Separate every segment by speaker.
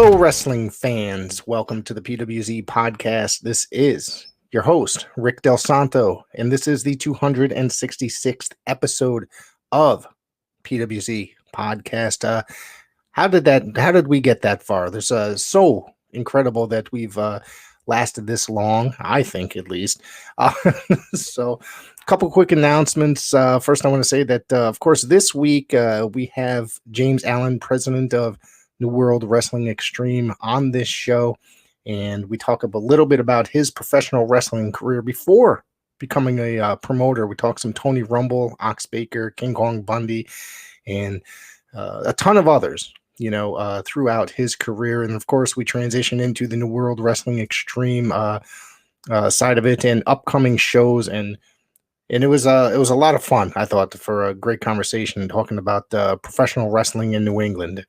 Speaker 1: Hello, wrestling fans. Welcome to the PWZ podcast. This is your host, Rick Del Santo, and this is the 266th episode of PWZ podcast. How did we get that far? There's so incredible that we've lasted this long, I think, at least. So a couple quick announcements. First, I want to say that, of course, this week we have James Allen, president of New World Wrestling Extreme, on this show, and we talk a little bit about his professional wrestling career before becoming a promoter. We talk some Tony Rumble, Ox Baker, King Kong Bundy, and a ton of others, throughout his career. And of course, we transition into the New World Wrestling Extreme side of it and upcoming shows, and it was a lot of fun, I thought, for a great conversation talking about professional wrestling in New England.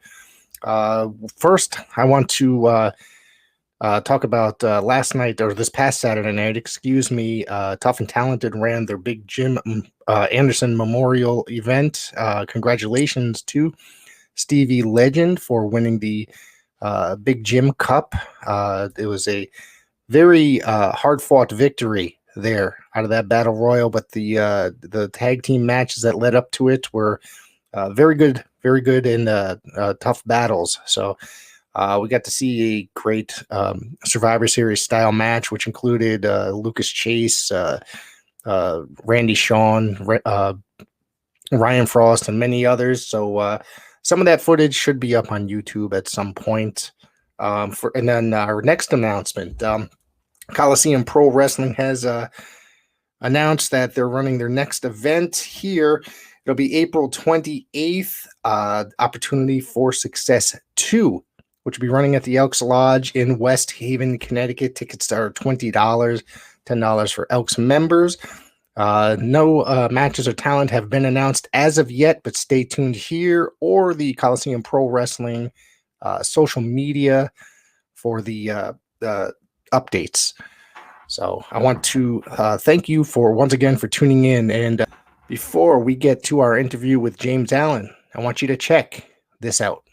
Speaker 1: First, I want to talk about last night, or this past Saturday night, Tough and Talented ran their big Jim Anderson Memorial event. Congratulations to Stevie Legend for winning the Big Jim Cup. It was a very hard-fought victory there out of that battle royal, but the tag team matches that led up to it were very good and tough battles. So we got to see a great Survivor Series style match, which included Lucas Chase, Randy Shawn, Ryan Frost, and many others. So some of that footage should be up on YouTube at some point. And then our next announcement, Coliseum Pro Wrestling has announced that they're running their next event here. It'll be April 28th, Opportunity for Success 2, which will be running at the Elks Lodge in West Haven, Connecticut. Tickets are $20, $10 for Elks members. No matches or talent have been announced as of yet, but stay tuned here or the Coliseum Pro Wrestling social media for the updates. So I want to thank you once again for tuning in. And before we get to our interview with James Allen, I want you to check this out.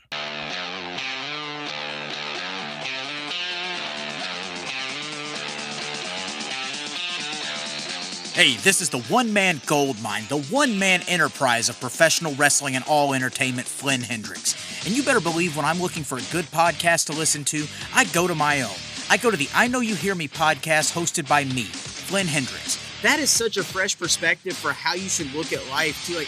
Speaker 2: Hey, this is the one-man gold mine, the one-man enterprise of professional wrestling and all entertainment, Flynn Hendricks. And you better believe when I'm looking for a good podcast to listen to, I go to my own. I go to the I Know You Hear Me podcast hosted by me, Flynn Hendricks. That is such a fresh perspective for how you should look at life, too.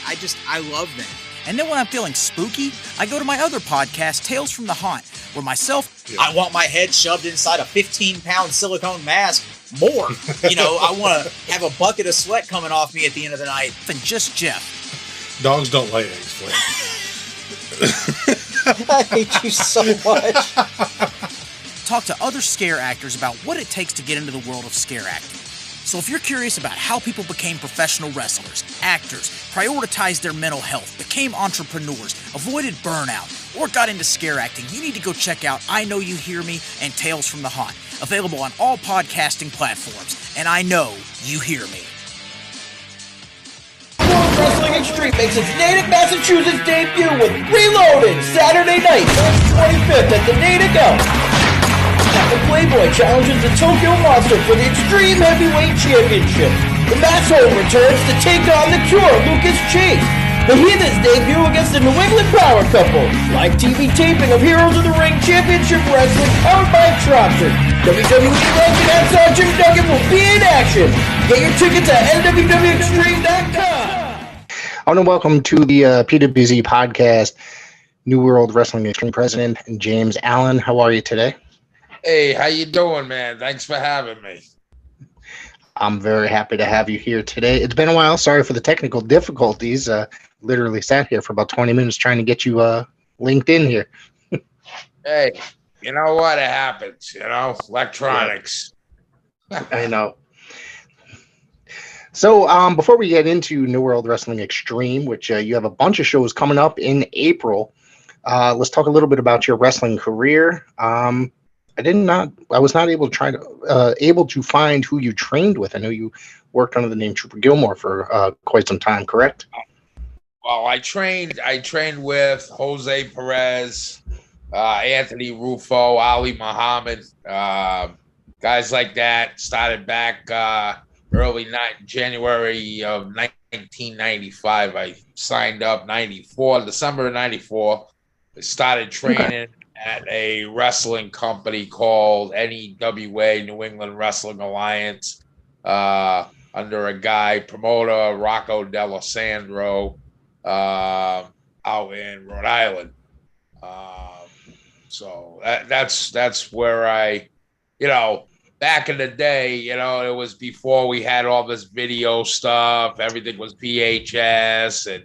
Speaker 2: I love that. And then when I'm feeling spooky, I go to my other podcast, Tales from the Haunt, where I want my head shoved inside a 15-pound silicone mask more. I want to have a bucket of sweat coming off me at the end of the night than just Jeff.
Speaker 3: Dogs don't lay eggs, Flynn.
Speaker 2: I hate you so much. Talk to other scare actors about what it takes to get into the world of scare acting. So if you're curious about how people became professional wrestlers, actors, prioritized their mental health, became entrepreneurs, avoided burnout, or got into scare acting, you need to go check out I Know You Hear Me and Tales from the Haunt, available on all podcasting platforms. And I know you hear me.
Speaker 4: World Wrestling Extreme makes its Natick, Massachusetts debut with Reloaded Saturday night, March 25th at the Natick. The Playboy challenges the Tokyo Monster for the Extreme Heavyweight Championship. The Masshole returns to take on the Cure, Lucas Chase. The Heathens debut against the New England Power Couple. Live TV taping of Heroes of the Ring Championship Wrestling powered by Tropster. WWE legend and Sergeant Duggan will be in action. Get your tickets at nwwextreme.com.
Speaker 1: I want to welcome to the PWZ podcast, New World Wrestling Extreme President James Allen. How are you today?
Speaker 3: Hey, how you doing, man? Thanks for having me.
Speaker 1: I'm very happy to have you here today. It's been a while. Sorry for the technical difficulties. Literally sat here for about 20 minutes trying to get you linked in here.
Speaker 3: Hey, you know what? It happens, electronics.
Speaker 1: Yeah. I know. So before we get into New World Wrestling Extreme, which you have a bunch of shows coming up in April, let's talk a little bit about your wrestling career. I was not able to find who you trained with. I know you worked under the name Trooper Gilmore for quite some time, correct?
Speaker 3: Well, I trained with Jose Perez, Anthony Rufo, Ali Muhammad, guys like that. Started back January of 1995. I signed up December of 94. I started training at a wrestling company called NEWA, New England Wrestling Alliance, under a guy, promoter Rocco D'Alessandro, out in Rhode Island. So that's where I, back in the day, it was before we had all this video stuff. Everything was VHS, and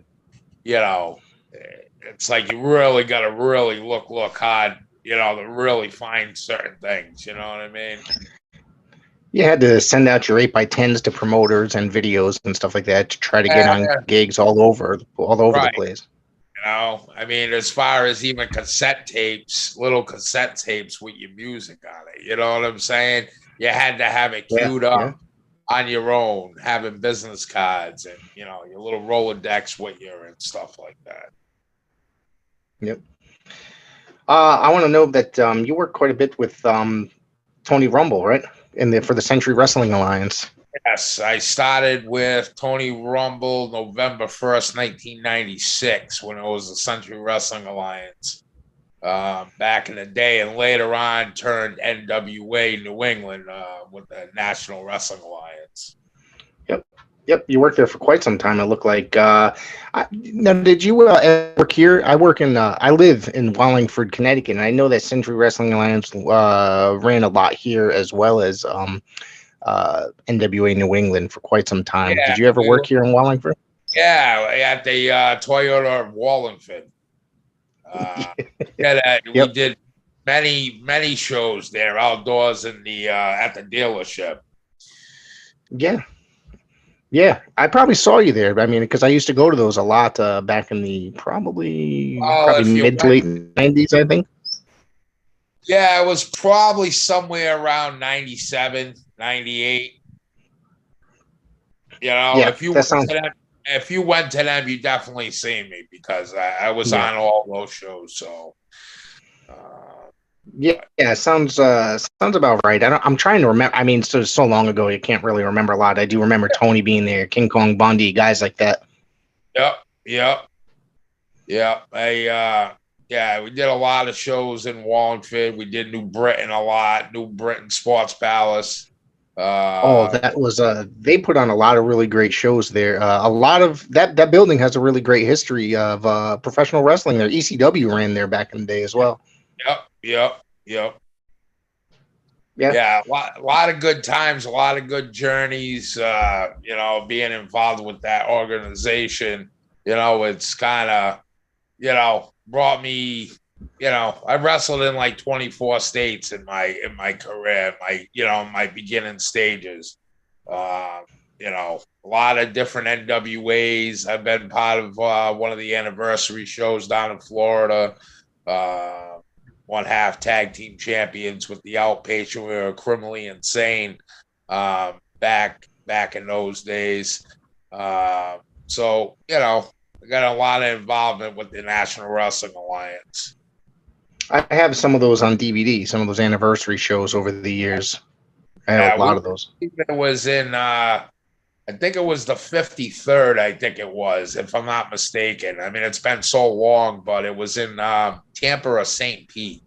Speaker 3: it's like you really got to really look hard, to really find certain things. You know what I mean?
Speaker 1: You had to send out your 8x10s to promoters and videos and stuff like that to try to get on gigs all over the place.
Speaker 3: I mean, as far as even cassette tapes, little cassette tapes with your music on it, you know what I'm saying? You had to have it queued up on your own, having business cards and, your little Rolodex with you and stuff like that.
Speaker 1: Yep. I want to know that you work quite a bit with Tony Rumble, right? For the Century Wrestling Alliance.
Speaker 3: Yes, I started with Tony Rumble November 1st, 1996, when it was the Century Wrestling Alliance back in the day, and later on turned NWA New England with the National Wrestling Alliance.
Speaker 1: Yep. You worked there for quite some time. It looked like. Now, did you work here? I live in Wallingford, Connecticut, and I know that Century Wrestling Alliance ran a lot here as well as NWA New England for quite some time.
Speaker 3: Yeah,
Speaker 1: did you ever work here in Wallingford?
Speaker 3: Yeah, at the Toyota of Wallingford. We did many shows there outdoors in the at the dealership.
Speaker 1: Yeah, I probably saw you there. I mean, because I used to go to those a lot back in the probably mid to late 90s, I think.
Speaker 3: Yeah, it was probably somewhere around 97, 98. If you went to them, you definitely seen me because I was on all those shows. So,
Speaker 1: sounds about right. I'm trying to remember. I mean, so long ago, you can't really remember a lot. I do remember Tony being there, King Kong Bundy, guys like that.
Speaker 3: Yep. We did a lot of shows in Wallingford. We did New Britain a lot. New Britain Sports Palace.
Speaker 1: That was they put on a lot of really great shows there. A lot of that building has a really great history of professional wrestling there. ECW ran there back in the day as well.
Speaker 3: Yep. Yeah, a lot of good times, a lot of good journeys. Being involved with that organization, it's kind of, brought me. I wrestled in like 24 states in my career, my beginning stages. A lot of different NWAs. I've been part of one of the anniversary shows down in Florida. 1/2 tag team champions with the Outpatient. We were criminally insane back in those days. So I got a lot of involvement with the National Wrestling Alliance.
Speaker 1: I have some of those on DVD, some of those anniversary shows over the years. I have a lot of those.
Speaker 3: It was in, I think it was the 53rd, I think it was, if I'm not mistaken. I mean, it's been so long, but it was in Tampa or St. Pete.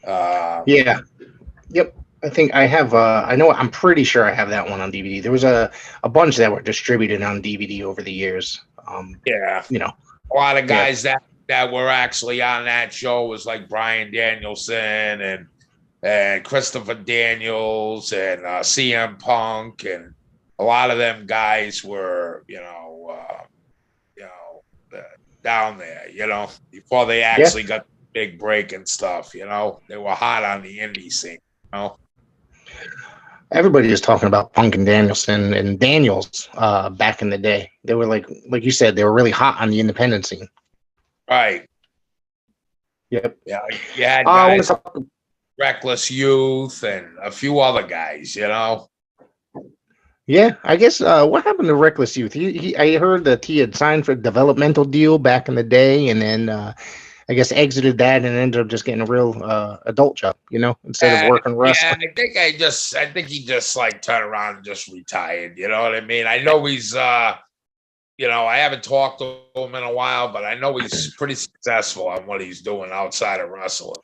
Speaker 1: Yep. I think I have, I'm pretty sure I have that one on DVD. There was a bunch that were distributed on DVD over the years.
Speaker 3: A lot of guys that were actually on that show was like Bryan Danielson and Christopher Daniels and CM Punk, and a lot of them guys were down there before they actually got the big break and stuff. They were hot on the indie scene.
Speaker 1: Everybody was talking about Punk and Danielson and Daniels back in the day. They were like you said, they were really hot on the independent scene.
Speaker 3: Right.
Speaker 1: Yep.
Speaker 3: Yeah. You had guys, Reckless Youth and a few other guys,
Speaker 1: Yeah, I guess what happened to Reckless Youth? I heard that he had signed for a developmental deal back in the day, and then I guess, exited that and ended up just getting a real adult job, instead of working wrestling.
Speaker 3: Yeah, I think he just like turned around and just retired. You know what I mean? I know he's I haven't talked to him in a while, but I know he's pretty successful on what he's doing outside of wrestling.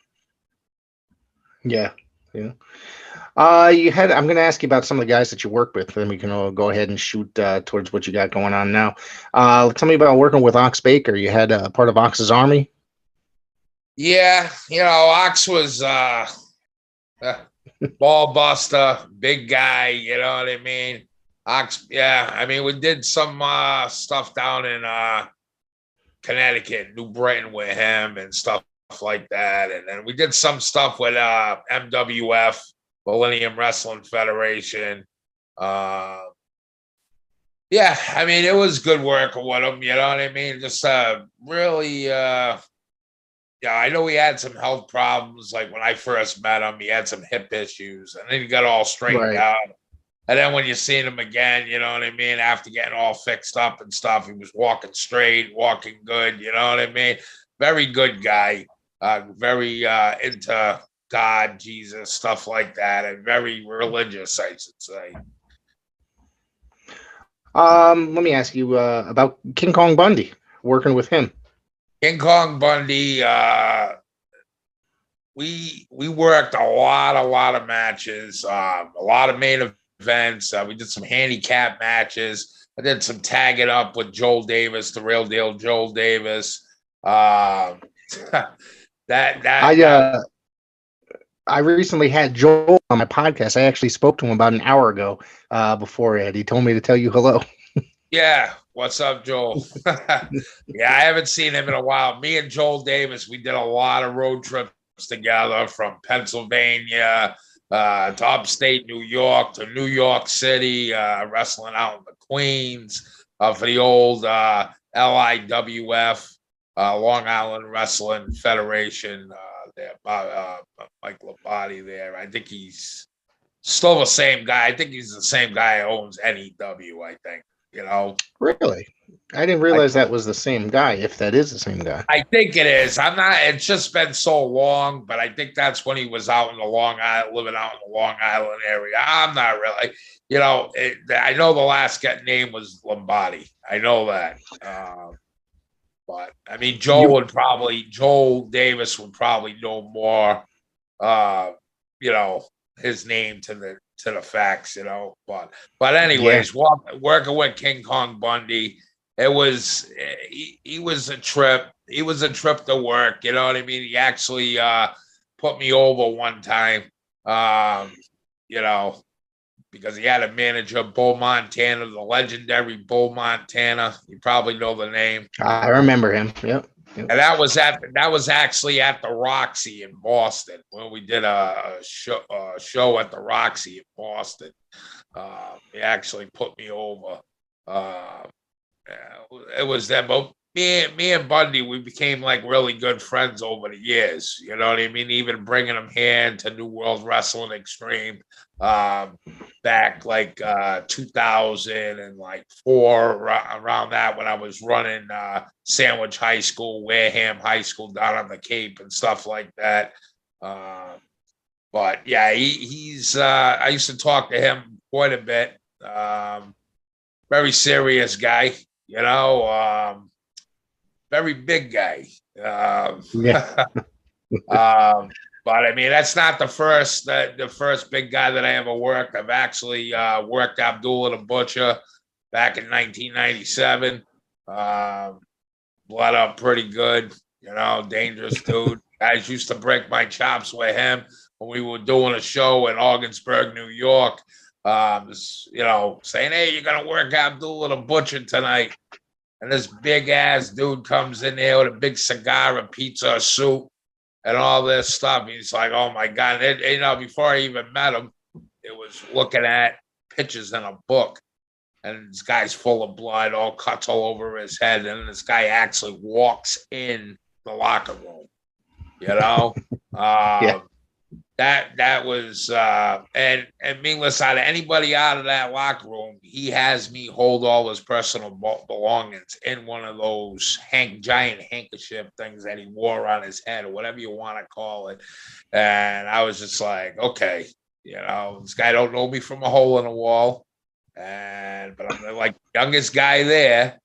Speaker 1: Yeah. Yeah. I'm going to ask you about some of the guys that you work with, then we can all go ahead and shoot towards what you got going on now. Tell me about working with Ox Baker. You had part of Ox's Army.
Speaker 3: Yeah, Ox was ball buster, big guy. You know what I mean? Ox, yeah. I mean, we did some stuff down in Connecticut, New Britain with him and stuff like that, and then we did some stuff with MWF, Millennium Wrestling Federation. Yeah, I mean, it was good working with him. You know what I mean? Just really. Yeah, I know he had some health problems. Like when I first met him, he had some hip issues, and then he got all straightened out. And then when you seen him again, you know what I mean? After getting all fixed up and stuff, he was walking straight, walking good. You know what I mean? Very good guy. Very into God, Jesus, stuff like that, and very religious, I should say.
Speaker 1: Let me ask you about King Kong Bundy, working with him.
Speaker 3: King Kong Bundy, we worked a lot of matches, a lot of main events. We did some handicap matches. I did some tagging up with Joel Davis, the real deal Joel Davis.
Speaker 1: I recently had Joel on my podcast. I actually spoke to him about an hour ago before it. He told me to tell you hello.
Speaker 3: Yeah. What's up, Joel? Yeah, I haven't seen him in a while. Me and Joel Davis, we did a lot of road trips together from Pennsylvania to upstate New York to New York City, wrestling out in the Queens for the old LIWF, Long Island Wrestling Federation. There, Mike Labate there. I think he's still the same guy. I think he's the same guy who owns NEW, I think.
Speaker 1: Really? I didn't realize that was the same guy, if that is the same guy.
Speaker 3: I think it is. I'm not, it's just been so long, but I think that's when he was out in the Long Island, living out in the Long Island area. I'm not really, I know the last name was Lombardi. I know that. But I mean, Joel Davis would probably know more, his name to the facts, but anyways, working with King Kong Bundy, it was, he was a trip. He was a trip to work. You know what I mean? He actually put me over one time, because he had a manager, Bull Montana, the legendary Bull Montana. You probably know the name.
Speaker 1: I remember him. Yep.
Speaker 3: And that was actually at the Roxy in Boston when we did a show at the Roxy in Boston. He actually put me over. It was them. But me and Bundy, we became like really good friends over the years. You know what I mean? Even bringing him here into New World Wrestling Extreme back like 2004, around that, when I was running Sandwich High School, Wareham High School down on the Cape and stuff like that. But yeah, he's I used to talk to him quite a bit. Very serious guy, very big guy. But I mean, that's not the first big guy that I ever worked. I've actually worked Abdullah the Butcher back in 1997. Blood up pretty good, dangerous dude. Guys used to break my chops with him when we were doing a show in Augsburg, New York. Saying, "Hey, you're gonna work Abdullah the Butcher tonight." And this big ass dude comes in there with a big cigar, a pizza, a soup, and all this stuff. He's like, "Oh my God." And before I even met him, it was looking at pictures in a book. And this guy's full of blood, all cuts all over his head. And this guy actually walks in the locker room, Yeah. that was and meaningless out of anybody out of that locker room, he has me hold all his personal belongings in one of those giant handkerchief things that he wore on his head or whatever you want to call it. And I was just like, okay, this guy don't know me from a hole in a wall, but I'm like youngest guy there.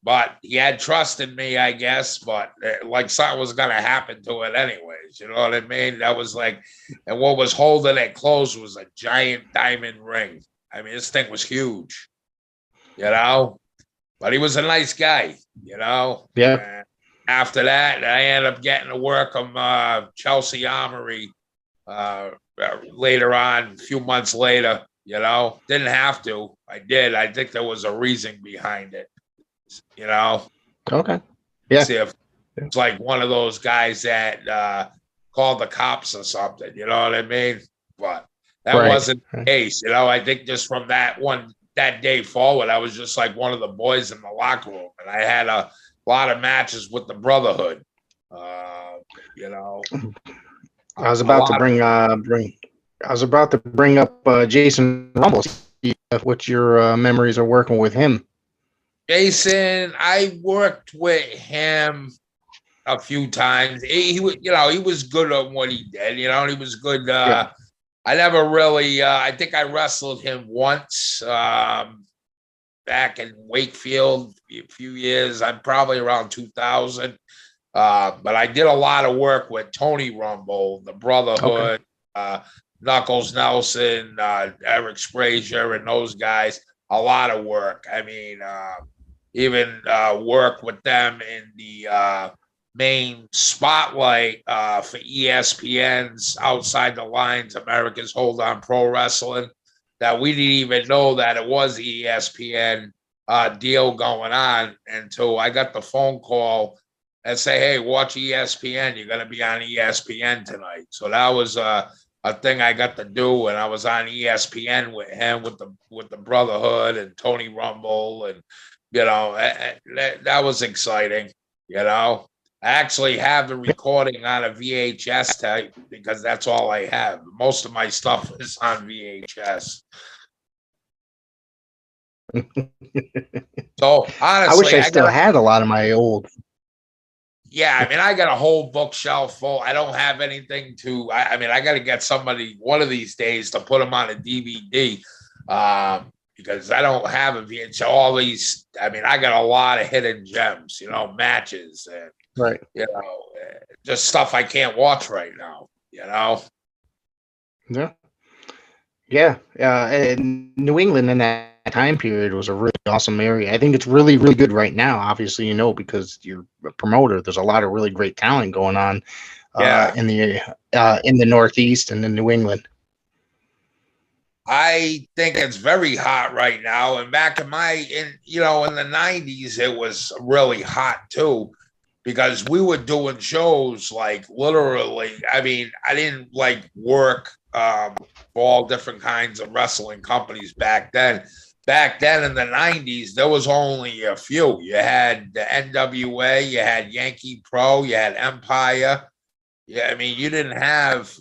Speaker 3: But he had trust in me, I guess, but like something was going to happen to it anyways. You know what I mean? That was like, and what was holding it closed was a giant diamond ring. I mean, this thing was huge, but he was a nice guy,
Speaker 1: Yeah.
Speaker 3: And after that, I ended up getting to work on Chelsea Armory later on, a few months later. Didn't have to. I did. I think there was a reason behind it.
Speaker 1: Okay. Yeah.
Speaker 3: See if it's like one of those guys that called the cops or something. You know what I mean? But that wasn't the case. I think just from that day forward, I was just like one of the boys in the locker room, and I had a lot of matches with the Brotherhood.
Speaker 1: I was about to bring up Jason Rumble. What your memories are working with him?
Speaker 3: Jason, I worked with him a few times. He was good at what he did. He was good. I never really. I think I wrestled him once back in Wakefield a few years. I'm probably around 2000. But I did a lot of work with Tony Rumble, the Brotherhood. Okay. Knuckles Nelson, Eric Frazier, and those guys, a lot of work. I mean, even work with them in the main spotlight for ESPN's Outside the Lines, America's Hold On Pro Wrestling, that we didn't even know that it was ESPN deal going on until I got the phone call and say, hey, watch ESPN. You're going to be on ESPN tonight. So that was a thing I got to do, and I was on ESPN with him, with the Brotherhood and Tony Rumble, and that was exciting. I actually have the recording on a VHS tape because that's all I have. Most of my stuff is on VHS. So honestly,
Speaker 1: I wish I still had a lot of my old.
Speaker 3: Yeah, I mean, I got a whole bookshelf full. I don't have anything to. I mean, I got to get somebody one of these days to put them on a DVD because I don't have a VHS. All these. I mean, I got a lot of hidden gems, matches and just stuff I can't watch right now.
Speaker 1: Yeah. And New England in that time period was a really awesome area. I think it's really, really good right now. Obviously, because you're a promoter. There's a lot of really great talent going on in the Northeast and in New England.
Speaker 3: I think it's very hot right now. And back in the 90s, it was really hot too, because we were doing shows like literally. I mean, I didn't work for all different kinds of wrestling companies back then. Back then in the 90s, there was only a few. You had the NWA, you had Yankee Pro, you had Empire. Yeah, I mean, you didn't have,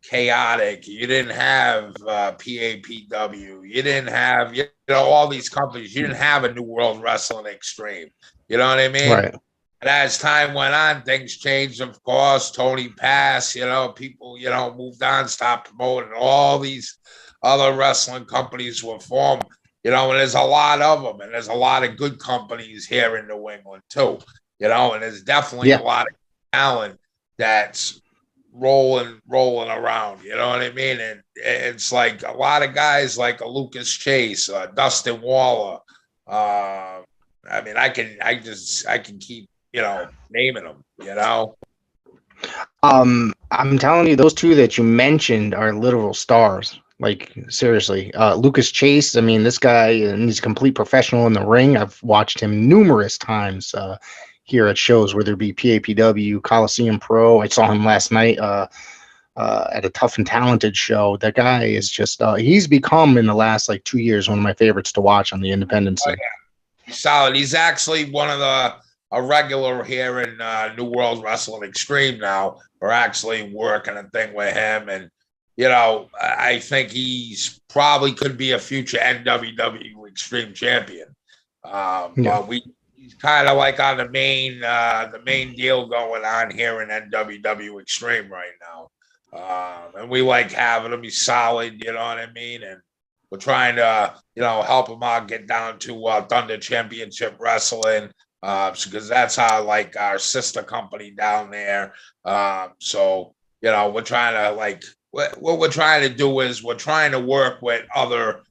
Speaker 3: Chaotic. You didn't have PAPW. You didn't have, all these companies. You didn't have a New World Wrestling Extreme. You know what I mean?
Speaker 1: Right.
Speaker 3: And as time went on, things changed, of course. Tony passed, people, moved on, stopped promoting. All these other wrestling companies were formed, and there's a lot of them, and there's a lot of good companies here in New England too, and there's definitely a lot of talent that's rolling around, you know what I mean? And it's like a lot of guys like a Lucas Chase, Dustin Waller. I mean, I can keep, naming them,
Speaker 1: I'm telling you, those two that you mentioned are literal stars. Like, seriously, Lucas Chase, I mean, this guy, and he's a complete professional in the ring. I've watched him numerous times here at shows, whether it be PAPW, Coliseum Pro. I saw him last night at a Tough and Talented show. That guy is just, he's become in the last 2 years one of my favorites to watch on the independent scene.
Speaker 3: Oh, yeah. He's solid. He's actually one of the a regular here in New World Wrestling Extreme now. We're actually working a thing with him, and I think he's probably could be a future NWW Extreme champion. But he's kind of like on the main deal going on here in NWW Extreme right now. And we like having him. He's solid, you know what I mean? And we're trying to, help him out, get down to Thunder Championship Wrestling, because that's our sister company down there. So, we're trying to what we're trying to do is we're trying to work with other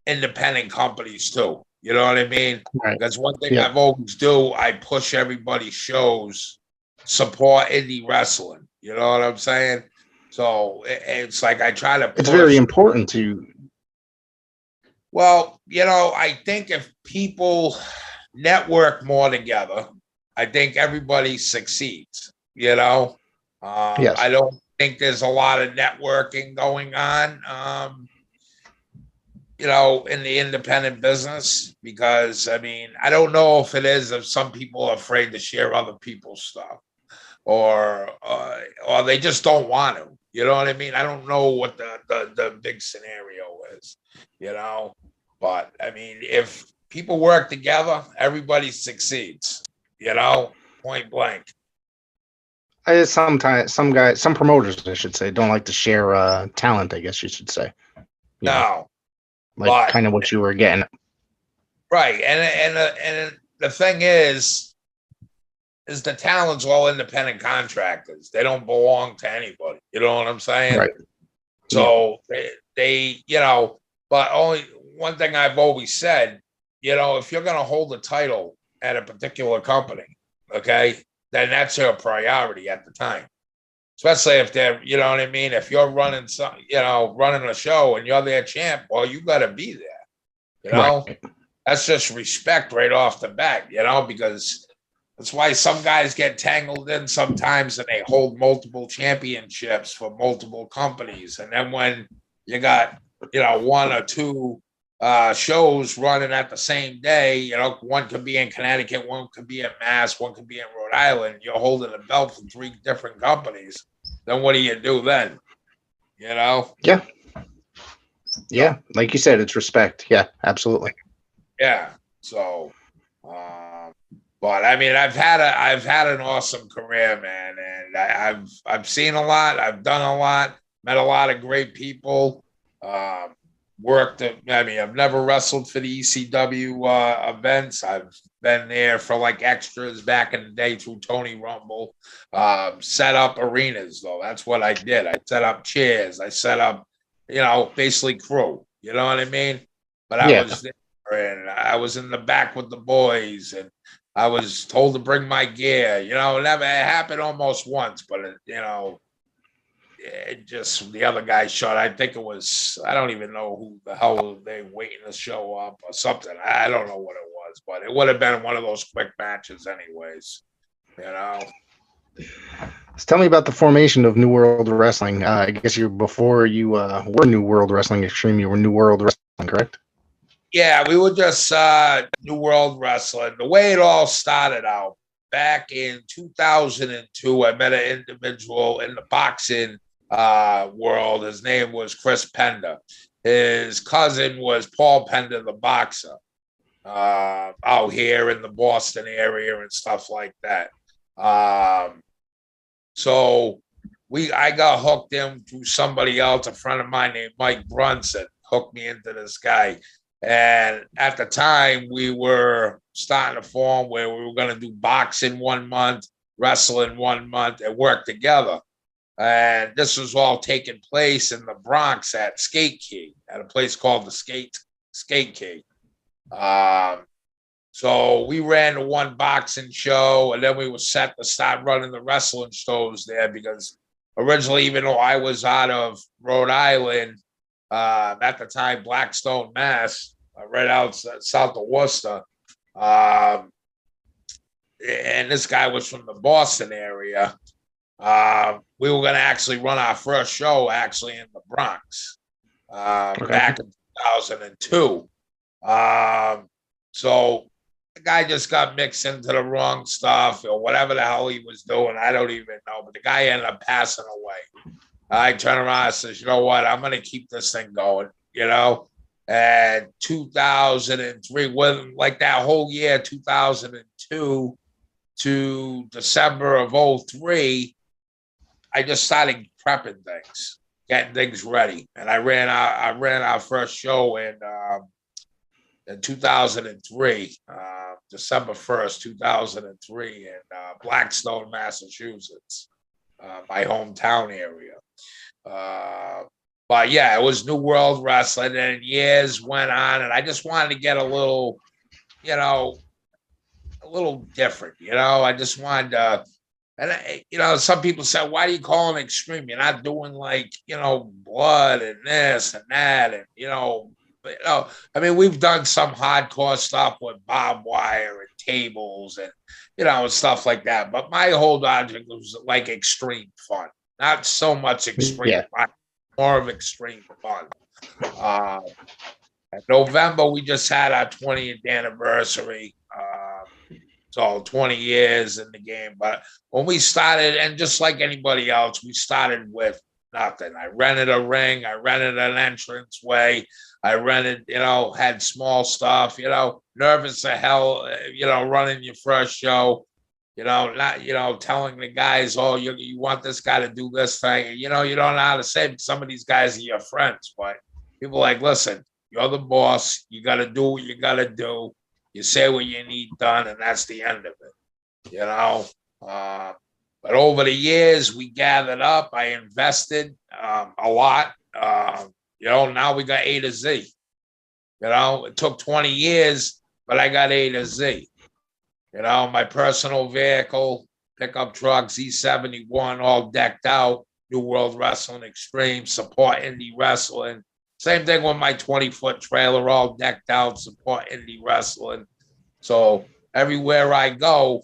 Speaker 3: independent companies too. You know what I mean?
Speaker 1: Right.
Speaker 3: Because one thing I've always do, I push everybody's shows, support indie wrestling. You know what I'm saying? So it's like I try to push.
Speaker 1: It's very important to.
Speaker 3: Well, I think if people network more together, I think everybody succeeds.
Speaker 1: Yes.
Speaker 3: I don't think there's a lot of networking going on, in the independent business, because I don't know if it is if some people are afraid to share other people's stuff, or they just don't want to. You know what I mean? I don't know what the big scenario is, but if people work together, everybody succeeds, point blank.
Speaker 1: Sometimes some promoters, I should say, don't like to share talent, I guess you should say.
Speaker 3: No.
Speaker 1: Like kind of what you were getting.
Speaker 3: Right. And the thing is the talent's all independent contractors. They don't belong to anybody. You know what I'm saying?
Speaker 1: Right.
Speaker 3: So they but only one thing I've always said, if you're going to hold a title at a particular company, okay, then that's your priority at the time. Especially if they're, you know what I mean? If you're running running a show and you're their champ, well, you got to be there.
Speaker 1: Right.
Speaker 3: That's just respect right off the bat, because that's why some guys get tangled in sometimes and they hold multiple championships for multiple companies. And then when you got, one or two shows running at the same day, one could be in Connecticut, one could be in Mass, one could be in Rhode Island, you're holding a belt from 3 different companies, then what do you do then?
Speaker 1: Yeah, like you said, it's respect. Yeah, absolutely.
Speaker 3: Yeah. So but I've had an awesome career, man, and I've seen a lot, I've done a lot, met a lot of great people. I've never wrestled for the ECW events. I've been there for extras back in the day through Tony Rumble. Set up arenas, though. That's what I did. I set up chairs. I set up, basically crew. You know what I mean? But I was there, and I was in the back with the boys, and I was told to bring my gear. It happened almost once, but it just the other guy shot. I think it was, I don't even know who the hell they waiting to show up or something. I don't know what it was, but it would have been one of those quick matches anyways.
Speaker 1: So tell me about the formation of New World Wrestling. I guess before you were New World Wrestling Extreme, you were New World Wrestling, correct?
Speaker 3: Yeah, we were just New World Wrestling. The way it all started out, back in 2002, I met an individual in the boxing world. His name was Chris Pender. His cousin was Paul Pender, the boxer, out here in the Boston area and stuff like that. So I got hooked in through somebody else, a friend of mine named Mike Brunson, hooked me into this guy. And at the time, we were starting to form where we were going to do boxing 1 month, wrestling 1 month, and work together. And this was all taking place in the Bronx at Skate Key, at a place called the Skate Key. So we ran the one boxing show, and then we were set to start running the wrestling shows there, because originally, even though I was out of Rhode Island, at the time, Blackstone, Mass, right out south of Worcester, and this guy was from the Boston area. We were going to actually run our first show in the Bronx back in 2002. So the guy just got mixed into the wrong stuff or whatever the hell he was doing. I don't even know. But the guy ended up passing away. I turned around and says, you know what? I'm going to keep this thing going, you know? And 2003, like that whole year, 2002 to December of 03, I just started prepping things, getting things ready. And I ran our first show in 2003, December 1st, 2003 in Blackstone, Massachusetts, my hometown area. But yeah, it was New World Wrestling, and years went on, and I just wanted to get a little, you know, a little different, you know. I just wanted to, and you know, some people say, why do you call it extreme? You're not doing like, you know, blood and this and that, and you know, I mean, we've done some hardcore stuff with barbed wire and tables and, you know, and stuff like that. But my whole object was like extreme fun, not so much extreme fun, more of extreme fun. In November, we just had our 20th anniversary. So 20 years in the game. But when we started, and just like anybody else, we started with nothing. I rented a ring. I rented an entranceway. I rented, you know, had small stuff, you know, nervous as hell, you know, running your first show, you know, not, you know, telling the guys, oh, you want this guy to do this thing. And, you know, you don't know how to say it. Some of these guys are your friends, but people are like, listen, you're the boss. You got to do what you got to do. You say what you need done, and that's the end of it, you know. But over the years, we gathered up. I invested a lot. You know, now we got A to Z. You know, it took 20 years, but I got A to Z. You know, my personal vehicle, pickup truck, Z71, all decked out. New World Wrestling Extreme, support indie wrestling. Same thing with my 20-foot trailer, all decked out, support indie wrestling. So everywhere I go,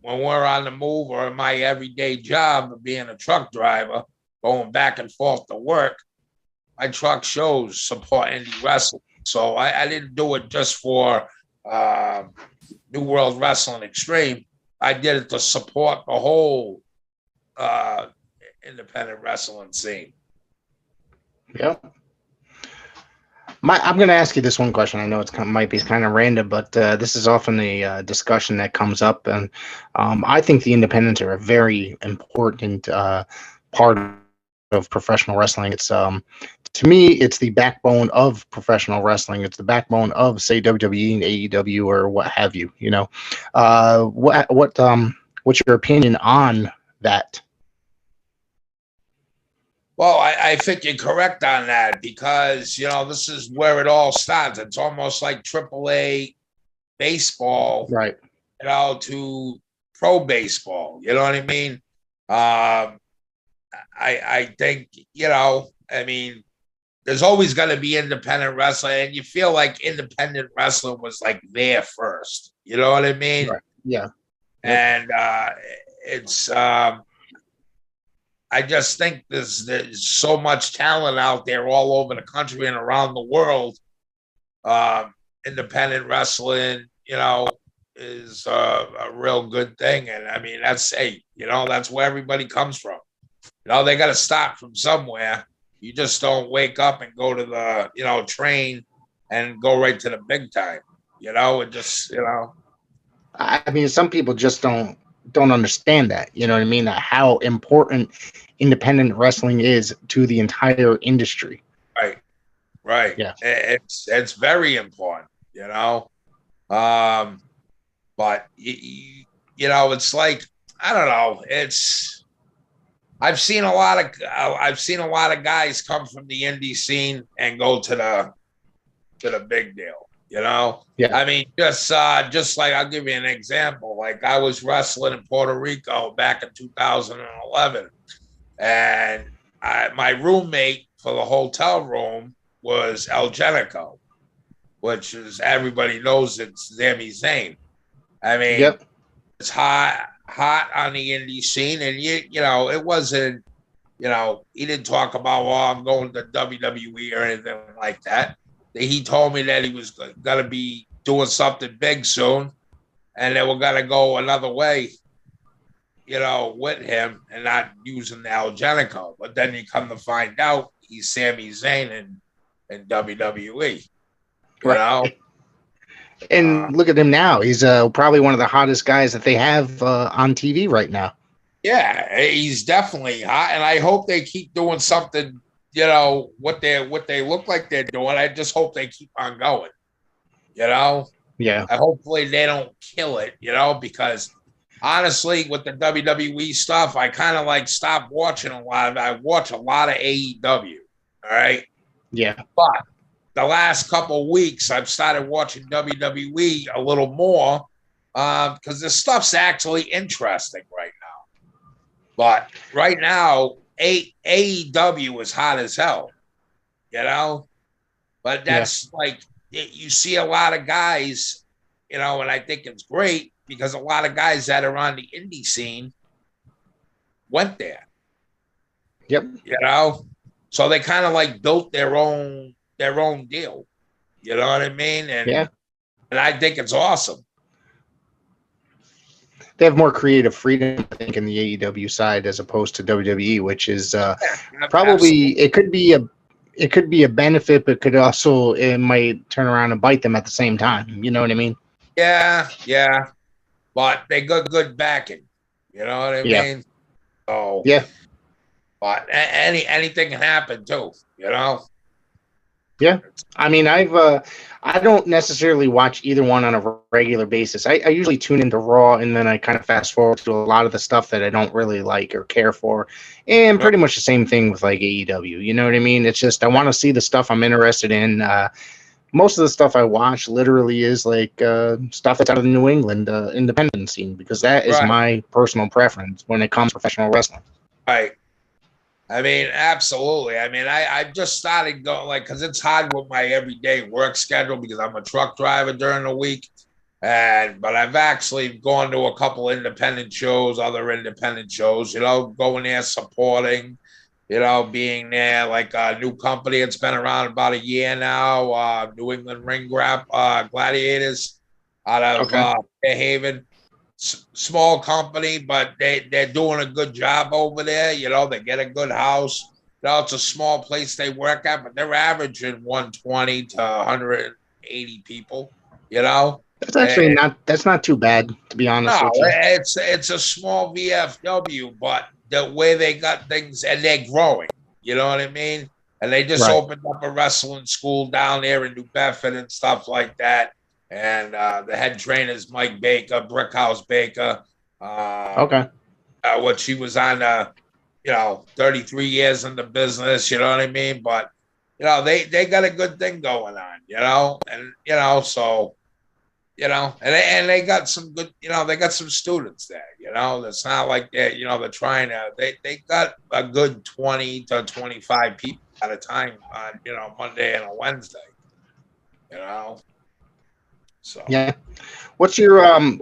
Speaker 3: when we're on the move or in my everyday job of being a truck driver, going back and forth to work, my truck shows support indie wrestling. So I didn't do it just for New World Wrestling Extreme. I did it to support the whole independent wrestling scene.
Speaker 1: Yep. I'm going to ask you this one question. I know it might be kind of random, but this is often a discussion that comes up, and I think the independents are a very important part of professional wrestling. It's to me, it's the backbone of professional wrestling. It's the backbone of, say, WWE and AEW or what have you. You know, what's your opinion on that?
Speaker 3: Well, I think you're correct on that because, you know, this is where it all starts. It's almost like AAA baseball,
Speaker 1: right?
Speaker 3: You know, to pro baseball. You know what I mean? I think, you know, I mean, there's always going to be independent wrestling, and you feel like independent wrestling was like there first. You know what I mean?
Speaker 1: Right. Yeah.
Speaker 3: And it's I just think there's so much talent out there all over the country and around the world. Independent wrestling, you know, is a real good thing. And I mean, that's, hey, you know, that's where everybody comes from. You know, they got to start from somewhere. You just don't wake up and go to the, you know, train and go right to the big time. You know, it just, you know.
Speaker 1: I mean, some people just don't understand that. You know what I mean? How important independent wrestling is to the entire industry.
Speaker 3: Right.
Speaker 1: Yeah.
Speaker 3: It's very important, you know. But you know, it's like, I don't know. I've seen a lot of guys come from the indie scene and go to the big deal. You know,
Speaker 1: yeah.
Speaker 3: I mean, just like, I'll give you an example. Like, I was wrestling in Puerto Rico back in 2011, and my roommate for the hotel room was El Genico, which is, everybody knows it's Sami Zayn. I mean,
Speaker 1: yep.
Speaker 3: It's hot on the indie scene, and you know, it wasn't, you know, he didn't talk about, oh, I'm going to WWE or anything like that. He told me that he was going to be doing something big soon, and they were gonna go another way, with him and not using the Algenico. But then you come to find out he's Sami Zayn in WWE. You know?
Speaker 1: And look at him now. He's probably one of the hottest guys that they have on TV right now.
Speaker 3: Yeah, he's definitely hot, and I hope they keep doing something. What they look like they're doing. I just hope they keep on going. Yeah. Hopefully they don't kill it. Because honestly, with the WWE stuff, I kind of like stopped watching a lot of it. I watch a lot of AEW. All right.
Speaker 1: Yeah.
Speaker 3: But the last couple of weeks, I've started watching WWE a little more because this stuff's actually interesting right now. But right now, AEW is hot as hell, But that's you see a lot of guys, and I think it's great because a lot of guys that are on the indie scene went there.
Speaker 1: Yep.
Speaker 3: So they kind of built their own deal. You know what I mean? And I think it's awesome.
Speaker 1: They have more creative freedom, I think, in the AEW side as opposed to WWE, which is probably it could be a benefit, but it might turn around and bite them at the same time. You know what I mean?
Speaker 3: Yeah. But they got good backing. You know what I mean? So
Speaker 1: yeah.
Speaker 3: But anything can happen too.
Speaker 1: Yeah, I mean, I don't necessarily watch either one on a regular basis. I usually tune into Raw, and then I kind of fast forward to a lot of the stuff that I don't really like or care for, and pretty much the same thing with AEW. You know what I mean? It's just I want to see the stuff I'm interested in. Most of the stuff I watch literally is stuff that's out of the New England independent scene because that is my personal preference when it comes to professional wrestling.
Speaker 3: Right. I mean, absolutely. I mean, I just started going because it's hard with my everyday work schedule because I'm a truck driver during the week. But I've actually gone to a couple independent shows, other independent shows, going there, supporting, being there, a new company. It's been around about a year now. New England Ring Gladiators out of Fair Haven. Small company, but they're doing a good job over there. They get a good house. It's a small place they work at, but they're averaging 120 to 180 people.
Speaker 1: That's actually that's not too bad, to be honest with you.
Speaker 3: It's a small VFW, but the way they got things, and they're growing. You know what I mean? And they just opened up a wrestling school down there in New Bedford and stuff like that. And the head trainer is Mike Baker, Brickhouse Baker. What she was on, 33 years in the business. You know what I mean? But they got a good thing going on. And so and they got some good. They got some students there. It's not like they're they're trying to. They got a good 20 to 25 people at a time on Monday and a Wednesday. So
Speaker 1: yeah, what's your who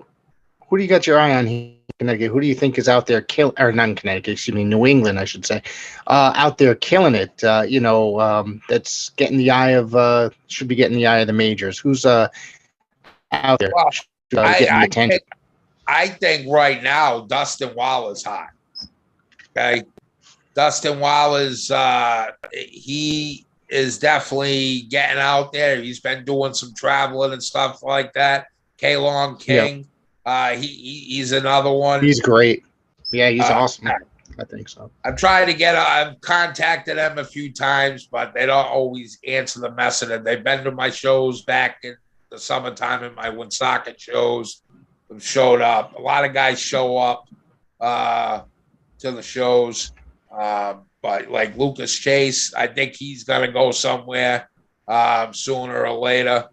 Speaker 1: do you got your eye on here in Connecticut? Who do you think is out there not in Connecticut, excuse me, New England, I should say, out there killing it? That's getting the eye of should be getting the eye of the majors. Who's out there getting attention?
Speaker 3: I think right now Dustin Waller's hot. Okay, Dustin Waller's he is definitely getting out there. He's been doing some traveling and stuff like that. K-Long King, he's another one.
Speaker 1: He's great. Yeah, he's awesome. I think so.
Speaker 3: I've contacted them a few times, but they don't always answer the message. They've been to my shows back in the summertime in my Woonsocket shows. Have showed up. A lot of guys show up to the shows. But like Lucas Chase, I think he's going to go somewhere sooner or later.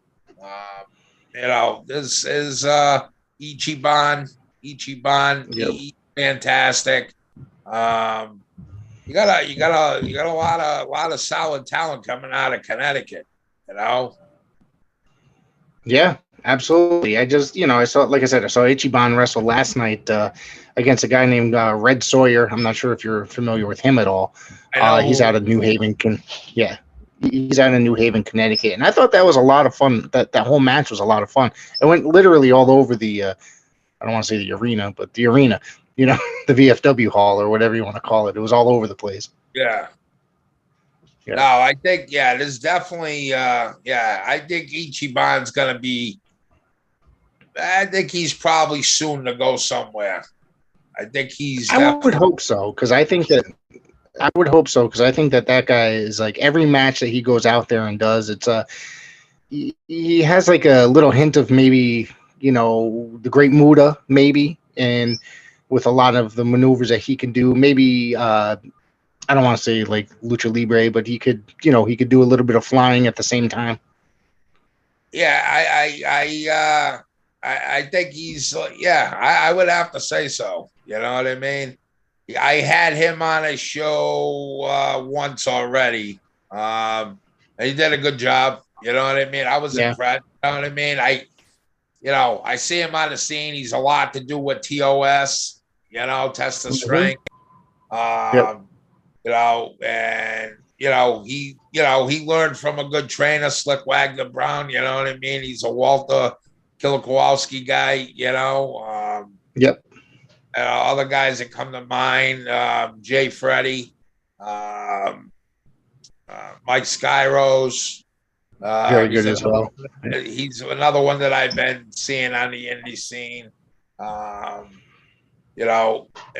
Speaker 3: This is Ichiban. He's fantastic. You got a lot of solid talent coming out of Connecticut.
Speaker 1: Yeah, absolutely. I just I saw, like I said, I saw Ichiban wrestle last night against a guy named Red Sawyer. I'm not sure if you're familiar with him at all. He's out of New Haven. He's out in New Haven, Connecticut, and I thought that was a lot of fun. That whole match was a lot of fun. It went literally all over the. I don't want to say the arena, but the arena. You know, the VFW hall or whatever you want to call it. It was all over the place.
Speaker 3: Yeah.
Speaker 1: Yeah.
Speaker 3: No, I think there's definitely I think Ichiban's gonna be. I think he's probably soon to go somewhere. I think he's.
Speaker 1: I would hope so because I think that. I would hope so because I think that guy is like every match that he goes out there and does. It's he has like a little hint of maybe the Great Muda maybe, and with a lot of the maneuvers that he can do, maybe I don't want to say like Lucha Libre, but he could do a little bit of flying at the same time.
Speaker 3: Yeah, I think he's I would have to say so. You know what I mean? I had him on a show once already. He did a good job. You know what I mean? I was impressed. You know what I mean? I see him on the scene. He's a lot to do with TOS. Test the strength. He learned from a good trainer, Slick Wagner Brown. You know what I mean? He's a Walter Kilakowski guy.
Speaker 1: Yep.
Speaker 3: Other guys that come to mind, Jay Freddy, Mike Skyros.
Speaker 1: Very good as well.
Speaker 3: He's another one that I've been seeing on the indie scene.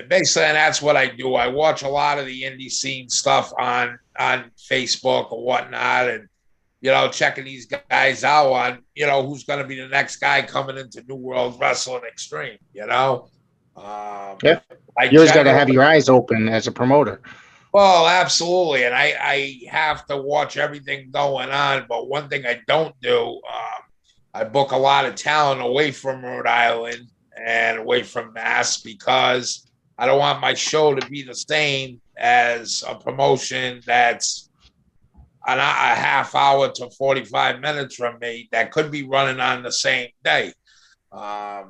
Speaker 3: Basically, and that's what I do. I watch a lot of the indie scene stuff on Facebook or whatnot, and checking these guys out on who's going to be the next guy coming into New World Wrestling Extreme.
Speaker 1: You always got to have your eyes open as a promoter.
Speaker 3: Well, absolutely, and I have to watch everything going on. But one thing I don't do, I book a lot of talent away from Rhode Island and away from Mass because I don't want my show to be the same as a promotion that's a half hour to 45 minutes from me that could be running on the same day. The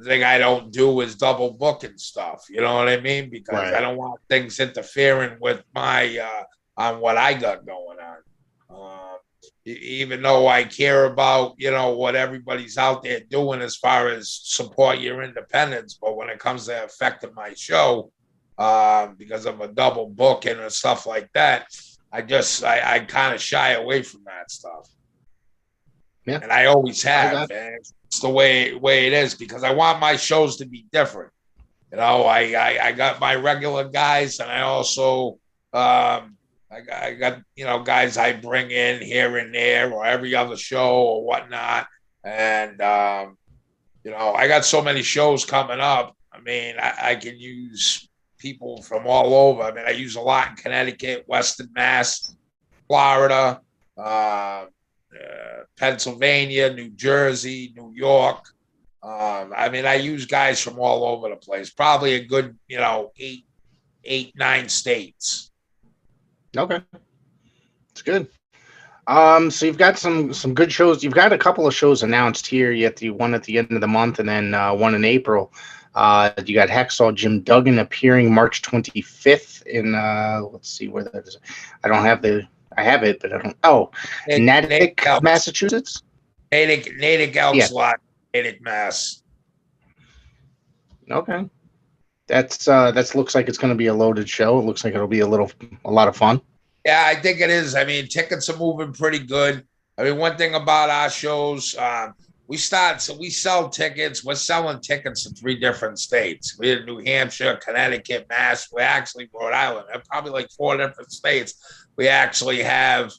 Speaker 3: thing I don't do is double booking stuff. You know what I mean? Because
Speaker 1: right.
Speaker 3: I don't want things interfering with my on what I got going on. Even though I care about what everybody's out there doing as far as support your independence, but when it comes to affecting my show, because of a double booking and stuff like that, I kind of shy away from that stuff. Yeah. And I always have, man. It's the way it is because I want my shows to be different. I got my regular guys, and I also I got guys I bring in here and there or every other show or whatnot. And I got so many shows coming up. I mean, I can use people from all over. I mean, I use a lot in Connecticut, Western Mass, Florida, Pennsylvania, New Jersey, New York. I mean, I use guys from all over the place. Probably a good, 9 states.
Speaker 1: Okay, it's good. So you've got some good shows. You've got a couple of shows announced here. You have the one at the end of the month, and then one in April. You got Hacksaw Jim Duggan appearing March 25th in. Let's see where that is. I have it, but I don't. Oh, Natick, Massachusetts.
Speaker 3: Natick Elks Lot, Natick, Mass.
Speaker 1: Okay, that looks like it's going to be a loaded show. It looks like it'll be a lot of fun.
Speaker 3: Yeah, I think it is. I mean, tickets are moving pretty good. I mean, one thing about our shows, we sell tickets. We're selling tickets in 3 different states. We're in New Hampshire, Connecticut, Mass. We're actually Rhode Island. Probably like 4 different states. We actually have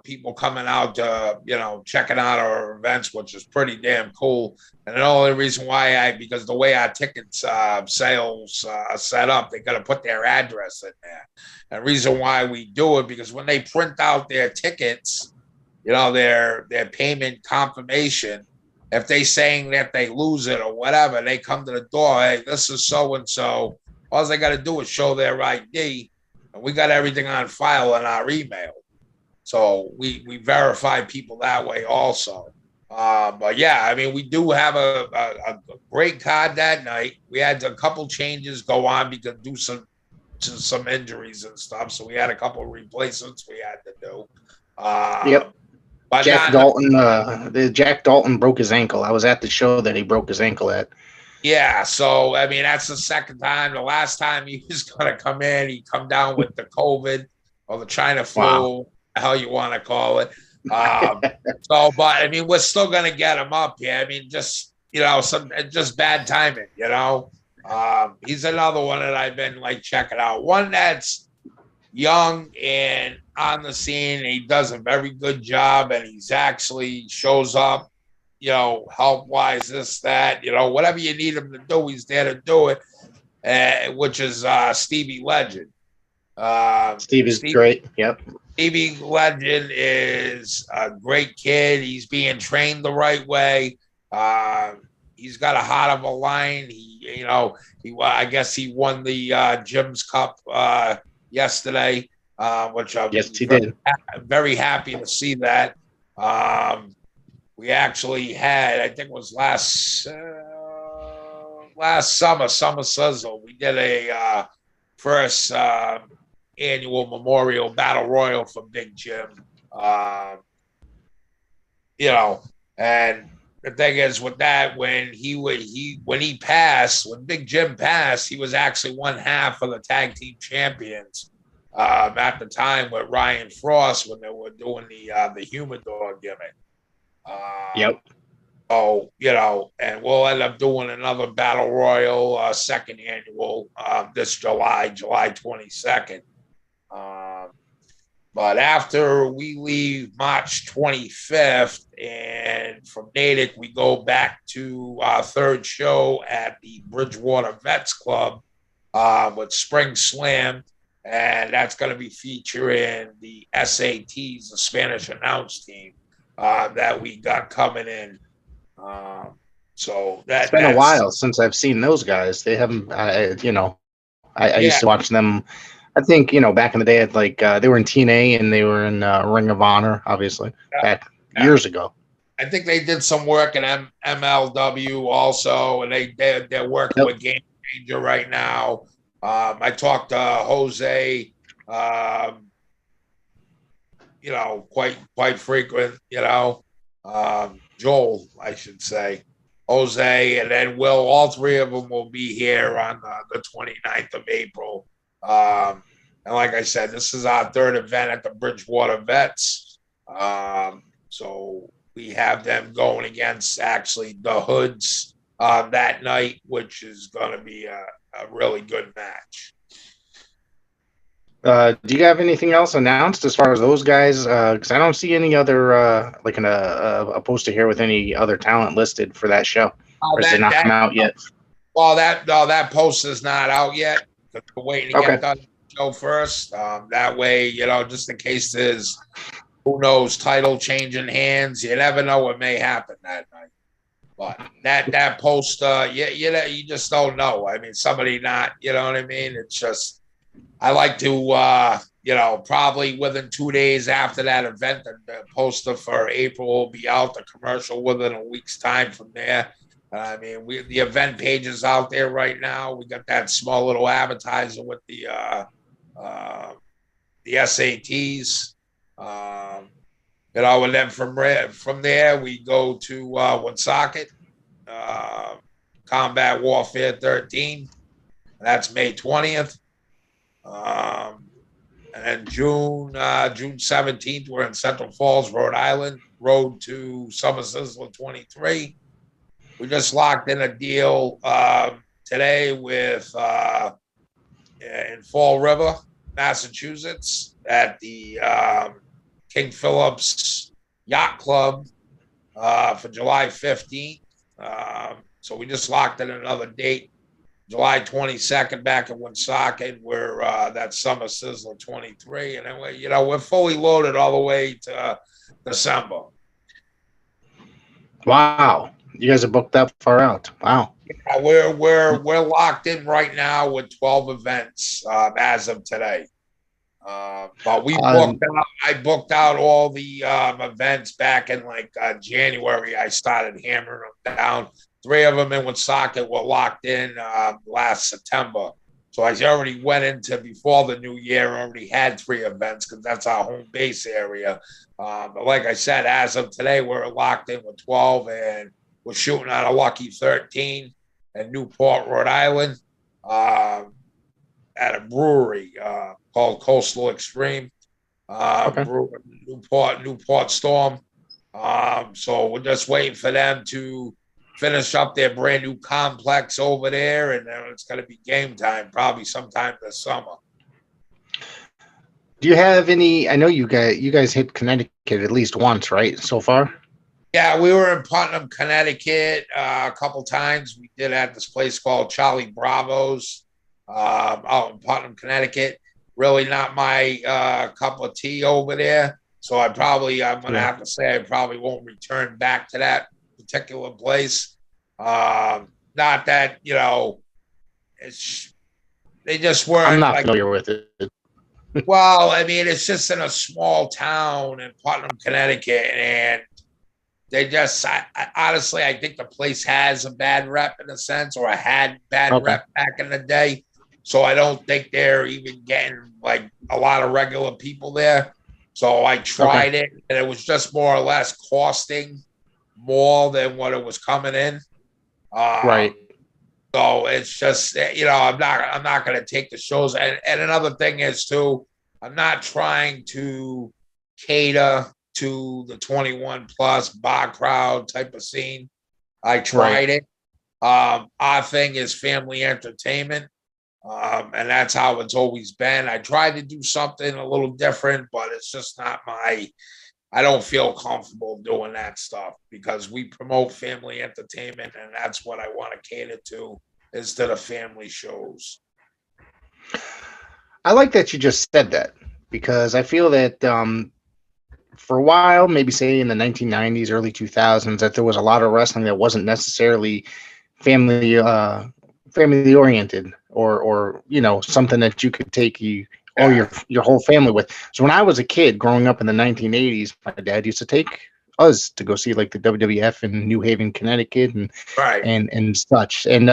Speaker 3: people coming out to, checking out our events, which is pretty damn cool. And the only reason why because the way our tickets sales are set up, they got to put their address in there. And the reason why we do it, because when they print out their tickets, their payment confirmation, if they saying that they lose it or whatever, they come to the door, hey, this is so-and-so. All they got to do is show their ID, and we got everything on file in our email. So we verify people that way also. But yeah, I mean, we do have a great card that night. We had a couple changes go on because some injuries and stuff. So we had a couple of replacements we had to do.
Speaker 1: Yep.
Speaker 3: But
Speaker 1: Jack Dalton, Jack Dalton broke his ankle. I was at the show that he broke his ankle at.
Speaker 3: Yeah, so I mean that's the second time. The last time he was going to come in, he come down with the COVID or the China flu, how you want to call it. So, but I mean, we're still going to get him up here. I mean, just just bad timing. He's another one that I've been like checking out. One that's young and on the scene. And he does a very good job, and he's actually shows up. Help wise, this, that, whatever you need him to do, he's there to do it, which is Stevie Legend.
Speaker 1: Stevie's great. Yep.
Speaker 3: Stevie Legend is a great kid. He's being trained the right way. He's got a heart of a lion. I guess he won the Jim's Cup yesterday, which I'm very happy to see that. We actually had, I think it was last summer sizzle. We did a first annual memorial battle royal for Big Jim. And the thing is with that, when Big Jim passed, he was actually one half of the tag team champions at the time with Ryan Frost when they were doing the Humidor gimmick.
Speaker 1: Yep.
Speaker 3: So, and we'll end up doing another battle royal, second annual, this July 22nd. But after we leave March 25th, and from Natick, we go back to our third show at the Bridgewater Vets Club with Spring Slam. And that's going to be featuring the SATs, the Spanish announce team. That we got coming in. So it's
Speaker 1: been a while since I've seen those guys. They haven't, I used to watch them. I think, back in the day, they were in TNA and they were in Ring of Honor, obviously, back years ago.
Speaker 3: I think they did some work in MLW also, and they're working with Game Changer right now. I talked to Jose. Quite frequent, Joel, I should say, Jose, and then Will. All three of them will be here on the 29th of April. And like I said, this is our third event at the Bridgewater Vets. So we have them going against actually the Hoods that night, which is going to be a really good match.
Speaker 1: Do you have anything else announced as far as those guys? Because I don't see any other a poster here with any other talent listed for that show. Or is it not come out yet?
Speaker 3: Well, that poster's not out yet. We're waiting to get done the show first. That way, just in case there's who knows title changing hands, you never know what may happen that night. But that poster, you just don't know. I mean, somebody not, you know what I mean? It's just. I like to, probably within 2 days after that event, the poster for April will be out, the commercial within a week's time from there. I mean, the event page is out there right now. We got that small little advertiser with the SATs. And then from there, we go to Woonsocket, Combat Warfare 13. That's May 20th. And then June 17th, we're in Central Falls, Rhode Island, road to Summer Sizzler 23. We just locked in a deal today with in Fall River, Massachusetts, at the King Philip's Yacht Club for July 15th. So we just locked in another date. July 22nd back in Woonsocket, where that Summer Sizzler 23. And then we're fully loaded all the way to December.
Speaker 1: Wow. You guys are booked that far out. Wow.
Speaker 3: Yeah, we're locked in right now with 12 events as of today. But I booked out all the events back in January. I started hammering them down. 3 of them in Woonsocket were locked in last September. So I already went into before the new year, already had 3 events because that's our home base area. But like I said, as of today, we're locked in with 12 and we're shooting on a lucky 13 in Newport, Rhode Island, at a brewery called Coastal Extreme,
Speaker 1: Okay.
Speaker 3: Newport Storm. So we're just waiting for them to finish up their brand new complex over there, and then it's going to be game time probably sometime this summer.
Speaker 1: Do you have any? I know you guys hit Connecticut at least once, right? So far.
Speaker 3: Yeah, we were in Putnam, Connecticut a couple times. We did at this place called Charlie Bravo's out in Putnam, Connecticut. Really not my cup of tea over there. So I'm going to have to say I probably won't return back to that particular place. Not that, they just weren't.
Speaker 1: I'm not familiar with it.
Speaker 3: Well, I mean, it's just in a small town in Putnam, Connecticut, and they just, honestly, I think the place has a bad rep in a sense, or had bad rep back in the day. So I don't think they're even getting like a lot of regular people there. So I tried it, and it was just more or less costing more than what it was coming in.
Speaker 1: Right.
Speaker 3: So it's just, I'm not going to take the shows. And another thing is too, I'm not trying to cater to the 21 plus bar crowd type of scene. I tried it. Our thing is family entertainment. And that's how it's always been. I tried to do something a little different, but it's just not I don't feel comfortable doing that stuff because we promote family entertainment, and that's what I want to cater to instead of family shows.
Speaker 1: I like that you just said that because I feel that for a while, maybe say in the 1990s, early 2000s, that there was a lot of wrestling that wasn't necessarily family oriented or something that you could take your whole family with. So when I was a kid growing up in the 1980s, my dad used to take us to go see like the WWF in New Haven, Connecticut, and such. And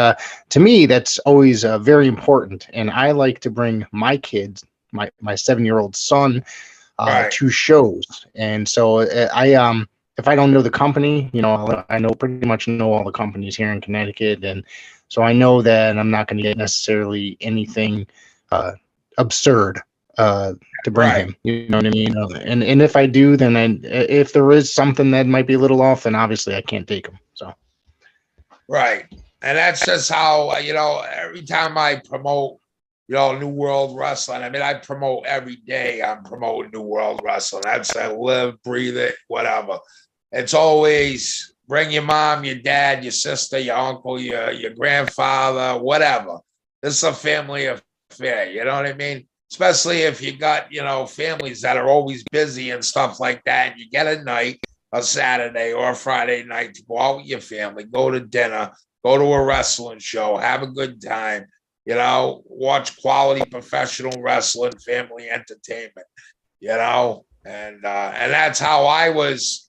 Speaker 1: to me, that's always very important. And I like to bring my kids, my 7-year-old son, to shows. And so if I don't know the company, I pretty much know all the companies here in Connecticut, and so I know that I'm not going to get necessarily anything absurd to bring him. You know what I mean? And if I do, then if there is something that might be a little off, then obviously I can't take him. So.
Speaker 3: Right. And that's just how, every time I promote, New World Wrestling, I mean, I promote every day. I'm promoting New World Wrestling. That's I live, breathe it, whatever. It's always bring your mom, your dad, your sister, your uncle, your grandfather, whatever. This is a family affair. You know what I mean? Especially if you got, families that are always busy and stuff like that. And you get a night, a Saturday or a Friday night to go out with your family, go to dinner, go to a wrestling show, have a good time, watch quality professional wrestling, family entertainment, and that's how I was,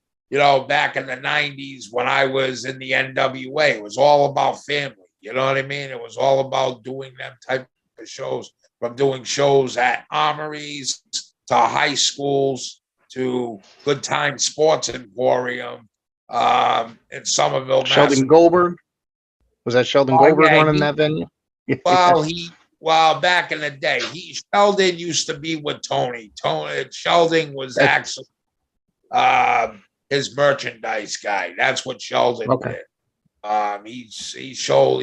Speaker 3: back in the 90s when I was in the NWA. It was all about family. You know what I mean? It was all about doing them type of shows, from doing shows at armories to high schools to Good Time Sports Emporium in Somerville,
Speaker 1: Sheldon Goldberg? Was that Sheldon Goldberg running that venue?
Speaker 3: Well, back in the day, Sheldon used to be with Tony. Sheldon was actually his merchandise guy. That's what Sheldon did. He sold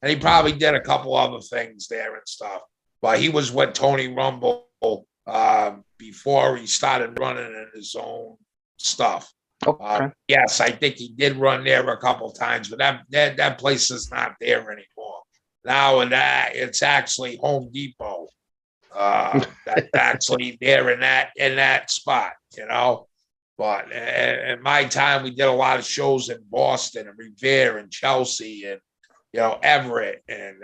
Speaker 3: and he probably did a couple other things there and stuff. But he was with Tony Rumble before he started running in his own stuff. Yes, I think he did run there a couple times, but that place is not there anymore. Now it's actually Home Depot. That's actually there in that spot, But in my time, we did a lot of shows in Boston and Revere and Chelsea and Everett and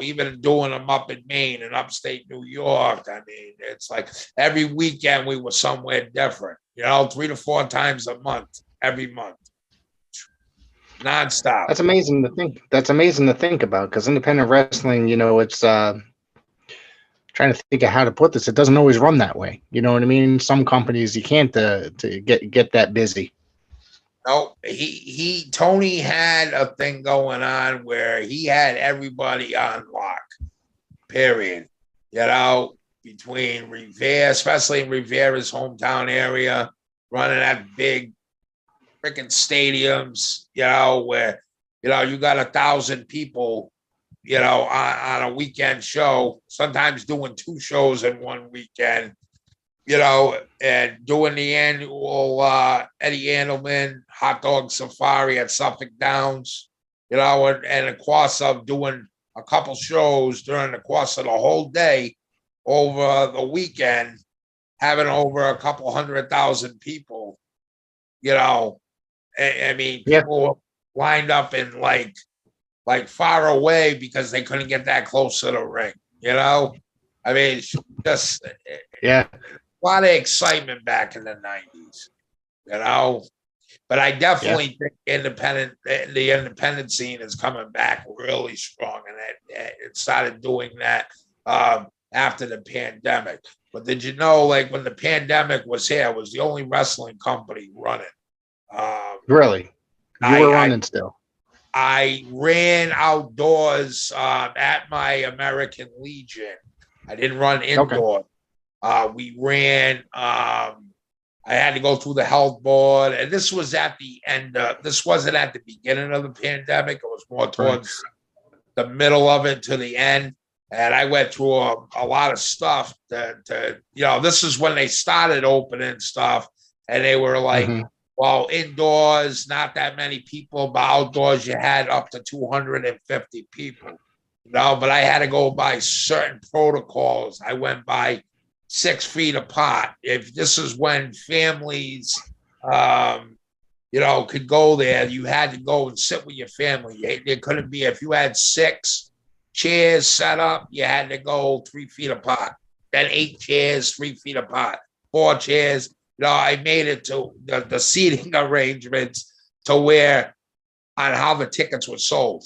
Speaker 3: even doing them up in Maine and upstate New York. I mean, it's like every weekend we were somewhere different. 3 to 4 times a month, every month. nonstop.
Speaker 1: That's amazing to think. That's amazing to think about because independent wrestling, it's trying to think of how to put this. It doesn't always run that way. You know what I mean? Some companies you can't to get that busy.
Speaker 3: No, Tony had a thing going on where he had everybody on lock. Period. Between Rivera, especially in Rivera's hometown area, running at big freaking stadiums, where you got 1,000 people, on a weekend show, sometimes doing 2 shows in one weekend, and doing the annual Eddie Andelman hot dog safari at Suffolk Downs, and of course of doing a couple shows during the course of the whole day over the weekend, having over a couple 100,000 people, I mean, people lined up in like far away because they couldn't get that close to the ring, I mean, just
Speaker 1: a
Speaker 3: lot of excitement back in the 90s, but I definitely think the independent scene is coming back really strong, and it started doing that after the pandemic. But did you know, like when the pandemic was here, it was the only wrestling company running.
Speaker 1: Really? You were running still?
Speaker 3: I ran outdoors at my American Legion. I didn't run indoors. Okay. We ran. I had to go through the health board, and this was at the end. This wasn't at the beginning of the pandemic. It was more towards the middle of it to the end. And I went through a lot of stuff this is when they started opening stuff, and they were like, well, indoors, not that many people, but outdoors, you had up to 250 people, but I had to go by certain protocols. I went by 6 feet apart. If this is when families, could go there, you had to go and sit with your family. There couldn't be, if you had 6 chairs set up, you had to go 3 feet apart. Then 8 chairs, 3 feet apart. 4 chairs. I made it to the seating arrangements to where on how the tickets were sold.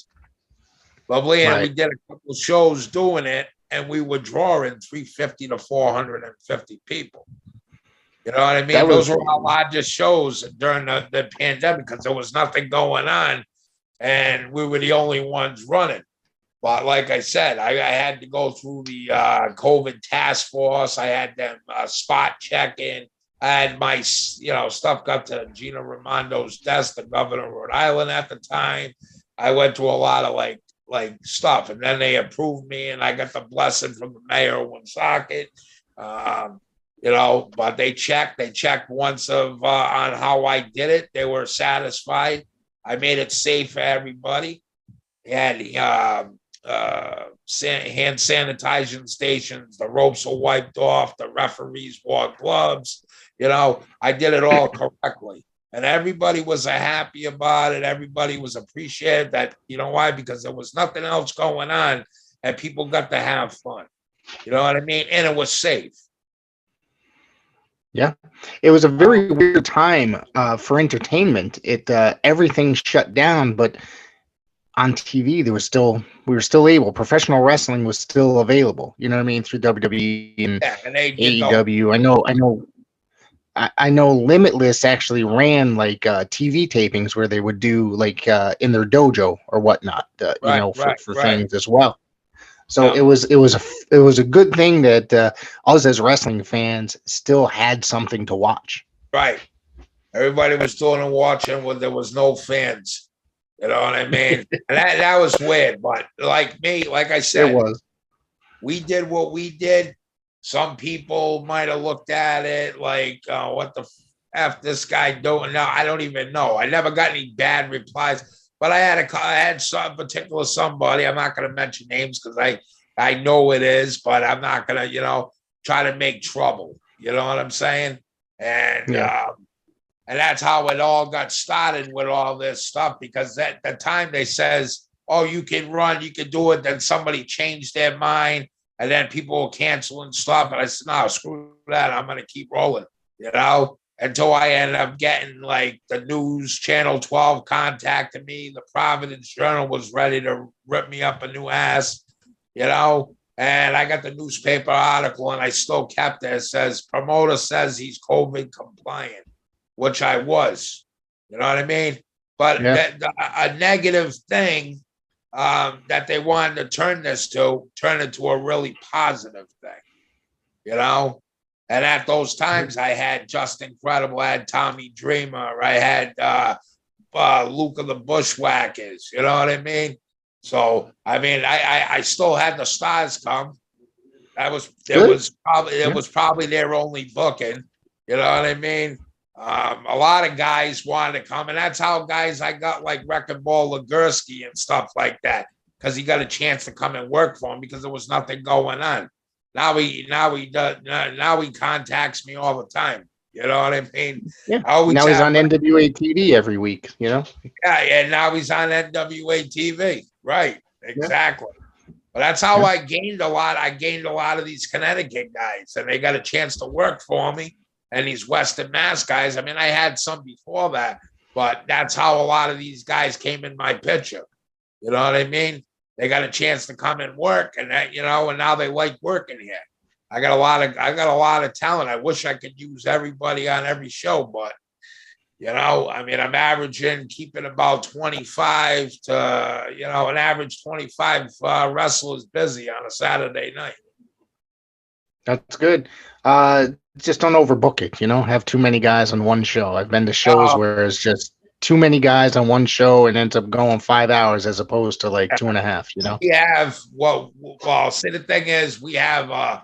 Speaker 3: Lovely. And we did a couple of shows doing it, and we were drawing 350 to 450 people. You know what I mean? Those were our largest shows during the pandemic because there was nothing going on, and we were the only ones running. But like I said, I had to go through the COVID task force. I had them spot checking. I had my, stuff got to Gina Raimondo's desk, the governor of Rhode Island at the time. I went through a lot of like stuff, and then they approved me, and I got the blessing from the mayor of Woonsocket. But they checked once on how I did it. They were satisfied. I made it safe for everybody. They had hand sanitizing stations. The ropes were wiped off. The referees wore gloves. I did it all correctly. And everybody was happy about it. Everybody was appreciative that, why? Because there was nothing else going on and people got to have fun. You know what I mean? And it was safe.
Speaker 1: Yeah. It was a very weird time for entertainment. Everything shut down, but on TV, we were still able. Professional wrestling was still available. You know what I mean? Through WWE and AEW. I know Limitless actually ran like TV tapings where they would do like in their dojo or whatnot, for things as well. So it was a good thing that us as wrestling fans still had something to watch.
Speaker 3: Right. Everybody was doing and watching when there was no fans. You know what I mean? And that was weird. But like I said,
Speaker 1: it was.
Speaker 3: We did what we did. Some people might have looked at it like, what the F this guy doing? No, I don't even know. I never got any bad replies, but I had some particular somebody. I'm not going to mention names because I know it is, but I'm not going to, try to make trouble. You know what I'm saying? And, and that's how it all got started with all this stuff, because at the time they says, oh, you can run, you can do it. Then somebody changed their mind. And then people were canceling stuff. And I said, no, screw that. I'm going to keep rolling, until I ended up getting like the news channel 12 contacted me. The Providence Journal was ready to rip me up a new ass, you know, and I got the newspaper article and I still kept it. It says promoter says he's COVID compliant, which I was, you know what I mean? But a negative thing that they wanted to turn into a really positive thing, you know? And at those times, I had Just Incredible, I had Tommy Dreamer, I had Luke of the Bushwhackers, you know what I mean? So, I mean, I still had the stars come. It was probably their only booking, you know what I mean? A lot of guys wanted to come, and that's how guys I got like Wrecking Ball Legursky and stuff like that, because he got a chance to come and work for him because there was nothing going on. Now he contacts me all the time. You know what I mean?
Speaker 1: Yeah. Now he's on NWA TV every week. You know?
Speaker 3: Yeah. Now he's on NWA TV. Right. Exactly. Yeah. But that's how I gained a lot. I gained a lot of these Connecticut guys, and they got a chance to work for me. And these Western Mass guys. I mean, I had some before that, but that's how a lot of these guys came in my picture. You know what I mean? They got a chance to come and work, and that, you know, and now they like working here. I got a lot of talent. I wish I could use everybody on every show, but you know, I mean, I'm averaging keeping about 25 to, you know, an average 25 wrestlers busy on a Saturday night.
Speaker 1: That's good. Just don't overbook it, you know, have too many guys on one show. I've been to shows where it's just too many guys on one show and ends up going 5 hours as opposed to like 2.5, you know?
Speaker 3: We have, see, the thing is we have a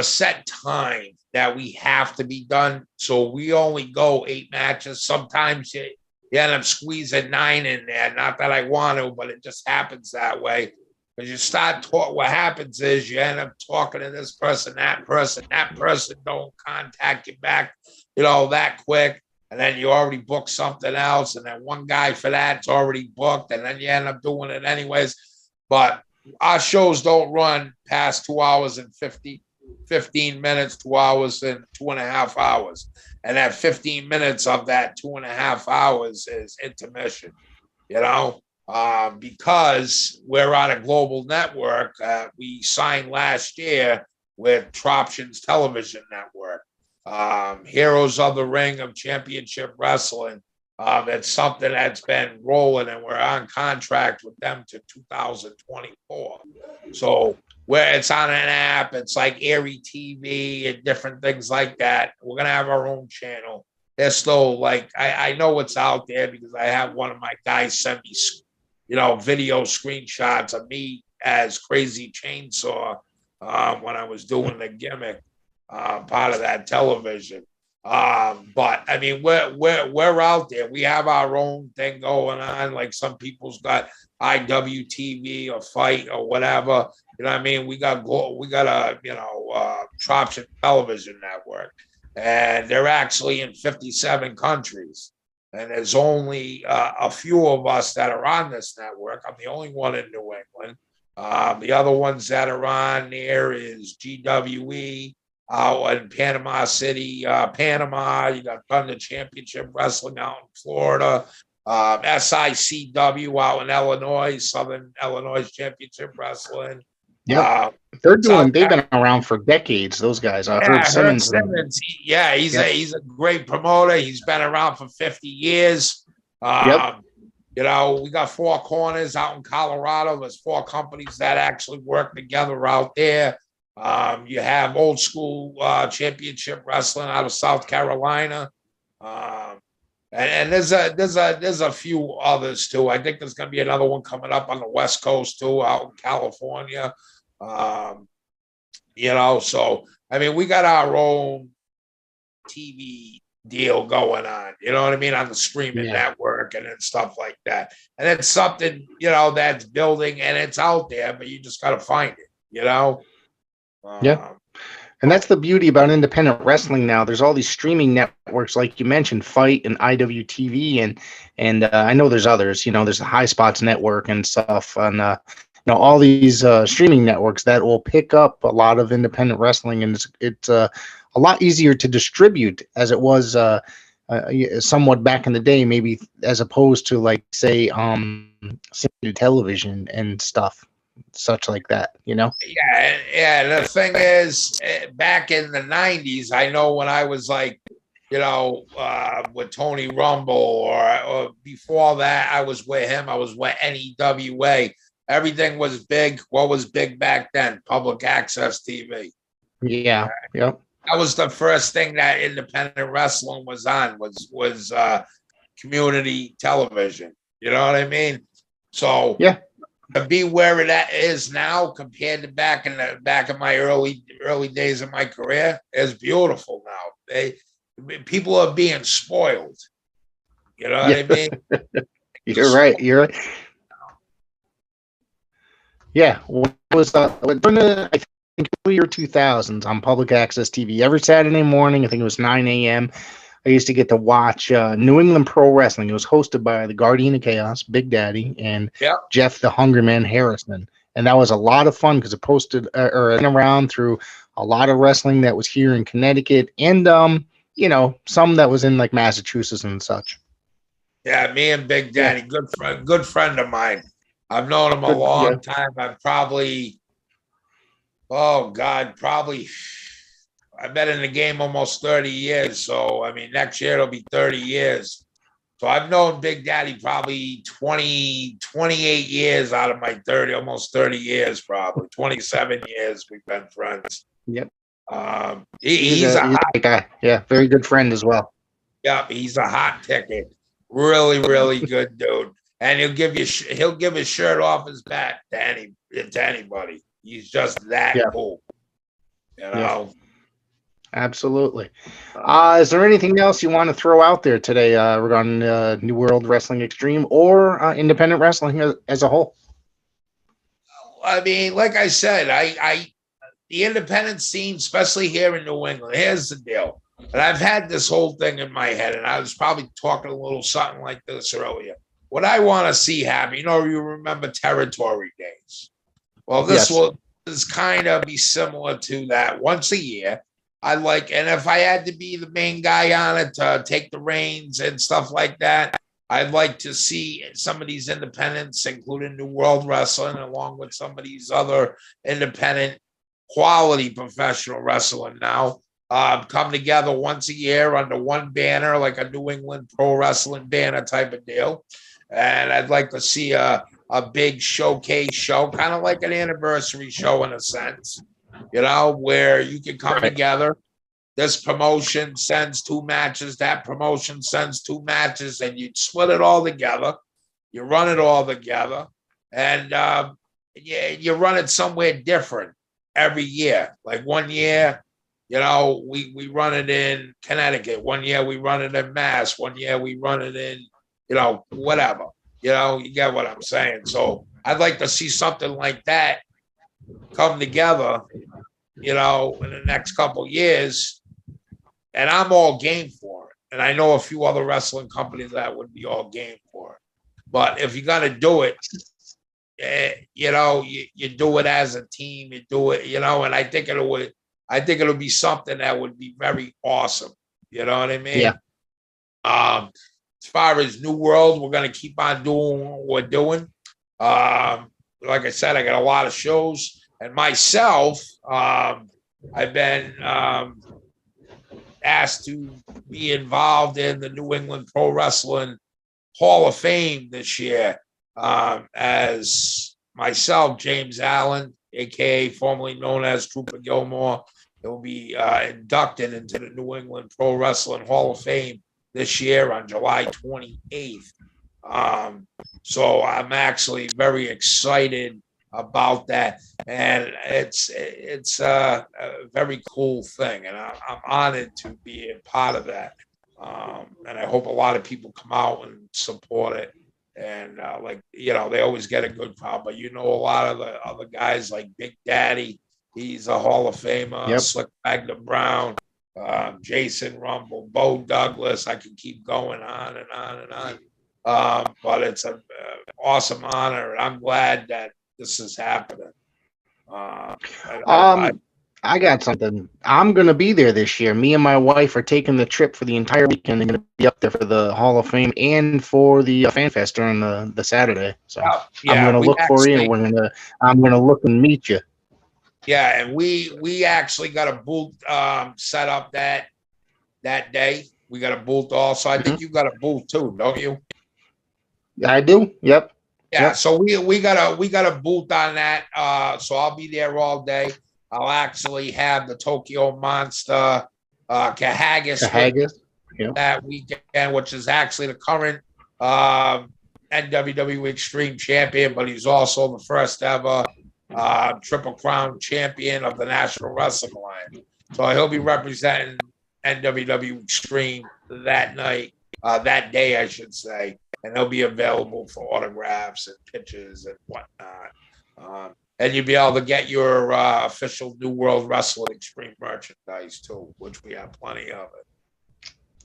Speaker 3: set time that we have to be done. So we only go 8 matches. Sometimes you end up squeezing 9 in there. Not that I want to, but it just happens that way. Because you start talking, what happens is you end up talking to this person, that person don't contact you back, you know, that quick. And then you already booked something else. And then one guy for that's already booked. And then you end up doing it anyways. But our shows don't run past 2 hours and 15 minutes, 2 hours and 2.5 hours. And that 15 minutes of that 2.5 hours is intermission, you know? Because we're on a global network, we signed last year with Troption's television network, Heroes of the Ring of Championship Wrestling. It's something that's been rolling, and we're on contract with them to 2024. So where it's on an app, it's like Airy TV and different things like that. We're gonna have our own channel. They're still like, I know what's out there because I have one of my guys send me, you know, video screenshots of me as Crazy Chainsaw when I was doing the gimmick part of that television. But I mean, we're out there. We have our own thing going on. Like some people's got IWTV or Fight or whatever. You know what I mean? We got a, you know, Troption television network, and they're actually in 57 countries. And there's only a few of us that are on this network. I'm the only one in New England. The other ones that are on there is GWE out in Panama City, Panama. You got Thunder Championship Wrestling out in Florida. SICW out in Illinois, Southern Illinois Championship Wrestling.
Speaker 1: Yeah, they've been around for decades. Those guys. Herb Simmons.
Speaker 3: He's a great promoter. He's been around for 50 years. You know, we got 4 corners out in Colorado. There's 4 companies that actually work together out there. You have Old School Championship Wrestling out of South Carolina. And there's a few others too. I think there's going to be another one coming up on the West Coast too, out in California. You know, so I mean, we got our own TV deal going on. You know what I mean, on the streaming network and stuff like that. And it's something, you know, that's building and it's out there, but you just got to find it. You know.
Speaker 1: And that's the beauty about independent wrestling now. There's all these streaming networks, like you mentioned, Fight and IWTV, and I know there's others. You know, there's the High Spots Network and stuff, and you know, all these streaming networks that will pick up a lot of independent wrestling, and it's a a lot easier to distribute as it was somewhat back in the day, maybe, as opposed to, like, say, television and stuff such like that, you know?
Speaker 3: Yeah. The thing is, back in the 90s, I know when I was like, with Tony Rumble, or before that, I was with him. I was with NEWA. Everything was big. What was big back then? Public access TV.
Speaker 1: Yeah. Yep.
Speaker 3: That was the first thing that independent wrestling was on, was community television. You know what I mean? So
Speaker 1: yeah,
Speaker 3: to be where it is now compared to back in my early days of my career is beautiful now. People are being spoiled. You know what I mean?
Speaker 1: You're right. You're right. Yeah. What was during the, I think, year 2000s on public access TV every Saturday morning? I think it was 9 a.m. I used to get to watch New England Pro Wrestling. It was hosted by the Guardian of Chaos, Big Daddy, and Jeff the Hungryman Harrison. And that was a lot of fun because it posted or around through a lot of wrestling that was here in Connecticut and, some that was in like Massachusetts and such.
Speaker 3: Yeah, me and Big Daddy, good friend of mine. I've known him a long time. I've been in the game almost 30 years. So, I mean, next year it'll be 30 years. So I've known Big Daddy probably 28 years out of my 30, almost 30 years, probably 27 years we've been friends.
Speaker 1: Yep.
Speaker 3: He's a hot
Speaker 1: guy. Yeah, very good friend as well.
Speaker 3: Yeah, he's a hot ticket. Really, really good dude. And he'll give his shirt off his back to anybody. He's just that cool. You know?
Speaker 1: Yeah. Absolutely. Is there anything else you want to throw out there today regarding New World Wrestling Extreme or independent wrestling as a whole?
Speaker 3: I mean, like I said, the independent scene, especially here in New England, here's the deal. And I've had this whole thing in my head, and I was probably talking a little something like this earlier. What I want to see happen, you remember Territory Days. Well, this will kind of be similar to that. Once a year, and if I had to be the main guy on it to take the reins and stuff like that, I'd like to see some of these independents, including New World Wrestling, along with some of these other independent quality professional wrestling now, come together once a year under one banner, like a New England Pro Wrestling banner type of deal. And I'd like to see a big showcase show, kind of like an anniversary show in a sense, where you can come together. This promotion sends 2 matches, that promotion sends 2 matches, and you split it all together. You run it all together, and you run it somewhere different every year. Like one year, we run it in Connecticut. One year we run it in Mass. One year we run it in, whatever. You get what I'm saying. So I'd like to see something like that come together, in the next couple of years. And I'm all game for it. And I know a few other wrestling companies that would be all game for it. But if you're going to do it, you do it as a team, you do it, and I think it'll be something that would be very awesome. You know what I mean?
Speaker 1: Yeah.
Speaker 3: As far as New World, we're going to keep on doing what we're doing. Like I said, I got a lot of shows, and myself, I've been asked to be involved in the New England Pro Wrestling Hall of Fame this year, as myself, James Allen, aka formerly known as Trooper Gilmore, will be inducted into the New England Pro Wrestling Hall of Fame this year on July 28th. So I'm actually very excited about that, and it's a very cool thing, and I'm honored to be a part of that. And I hope a lot of people come out and support it. And they always get a good crowd, but a lot of the other guys like Big Daddy, he's a Hall of Famer, Slick Magna Brown, Jason Rumble, Bo Douglas. I can keep going on and on and on. But it's an awesome honor, and I'm glad that this is happening.
Speaker 1: I got something. I'm going to be there this year. Me and my wife are taking the trip for the entire weekend. I'm going to be up there for the Hall of Fame and for the Fan Fest during the Saturday. So I'm going
Speaker 3: Yeah,
Speaker 1: to
Speaker 3: we
Speaker 1: look for you.
Speaker 3: actually,
Speaker 1: I'm going to look and meet you.
Speaker 3: yeah, and we actually got a booth set up that day. We got a booth also. I think you got a booth too, don't you?
Speaker 1: I do. Yep.
Speaker 3: Yeah,
Speaker 1: Yep.
Speaker 3: so we got a booth on that. So I'll be there all day. I'll actually have the Tokyo Monster Kahagis with
Speaker 1: Haggis. Yep.
Speaker 3: that weekend, which is actually the current NWW Extreme Champion, but he's also the first ever Triple Crown Champion of the National Wrestling Alliance. So he'll be representing NWW Extreme that night, that day, I should say, and they'll be available for autographs and pictures and whatnot. And you'll be able to get your official New World Wrestling Extreme merchandise too, which we have plenty of it.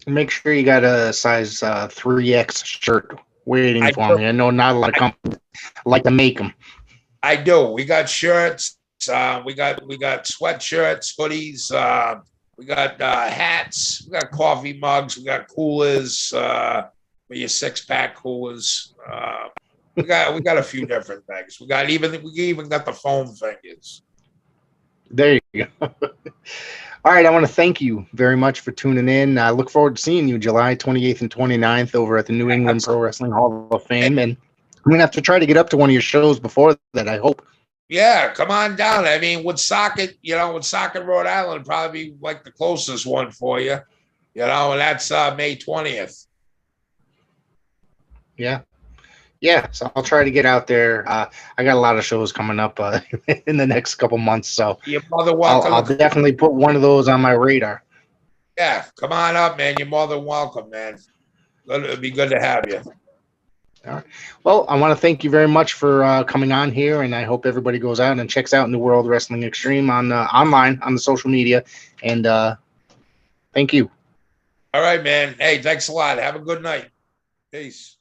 Speaker 1: Make sure you got a size 3X shirt waiting for me. I know not a lot of companies like to make them.
Speaker 3: I do. We got shirts. We got sweatshirts, hoodies. We got hats. We got coffee mugs. We got coolers. For your 6-pack coolers. We got a few different things. We even got the foam fingers.
Speaker 1: There you go. All right, I want to thank you very much for tuning in. I look forward to seeing you July 28th and 29th over at the New England Pro Wrestling Hall of Fame. And I'm going to have to try to get up to one of your shows before that, I hope.
Speaker 3: Yeah, come on down. I mean, Woonsocket, Rhode Island probably be like the closest one for you, and that's May 20th.
Speaker 1: Yeah. Yeah, so I'll try to get out there. I got a lot of shows coming up in the next couple months, so
Speaker 3: You're more than welcome.
Speaker 1: I'll definitely put one of those on my radar.
Speaker 3: Yeah, come on up, man. You're more than welcome, man. It'd be good to have you.
Speaker 1: All right. Well, I want to thank you very much for coming on here, and I hope everybody goes out and checks out New World Wrestling Extreme on online on the social media. And thank you.
Speaker 3: All right, man. Hey, thanks a lot. Have a good night. Peace.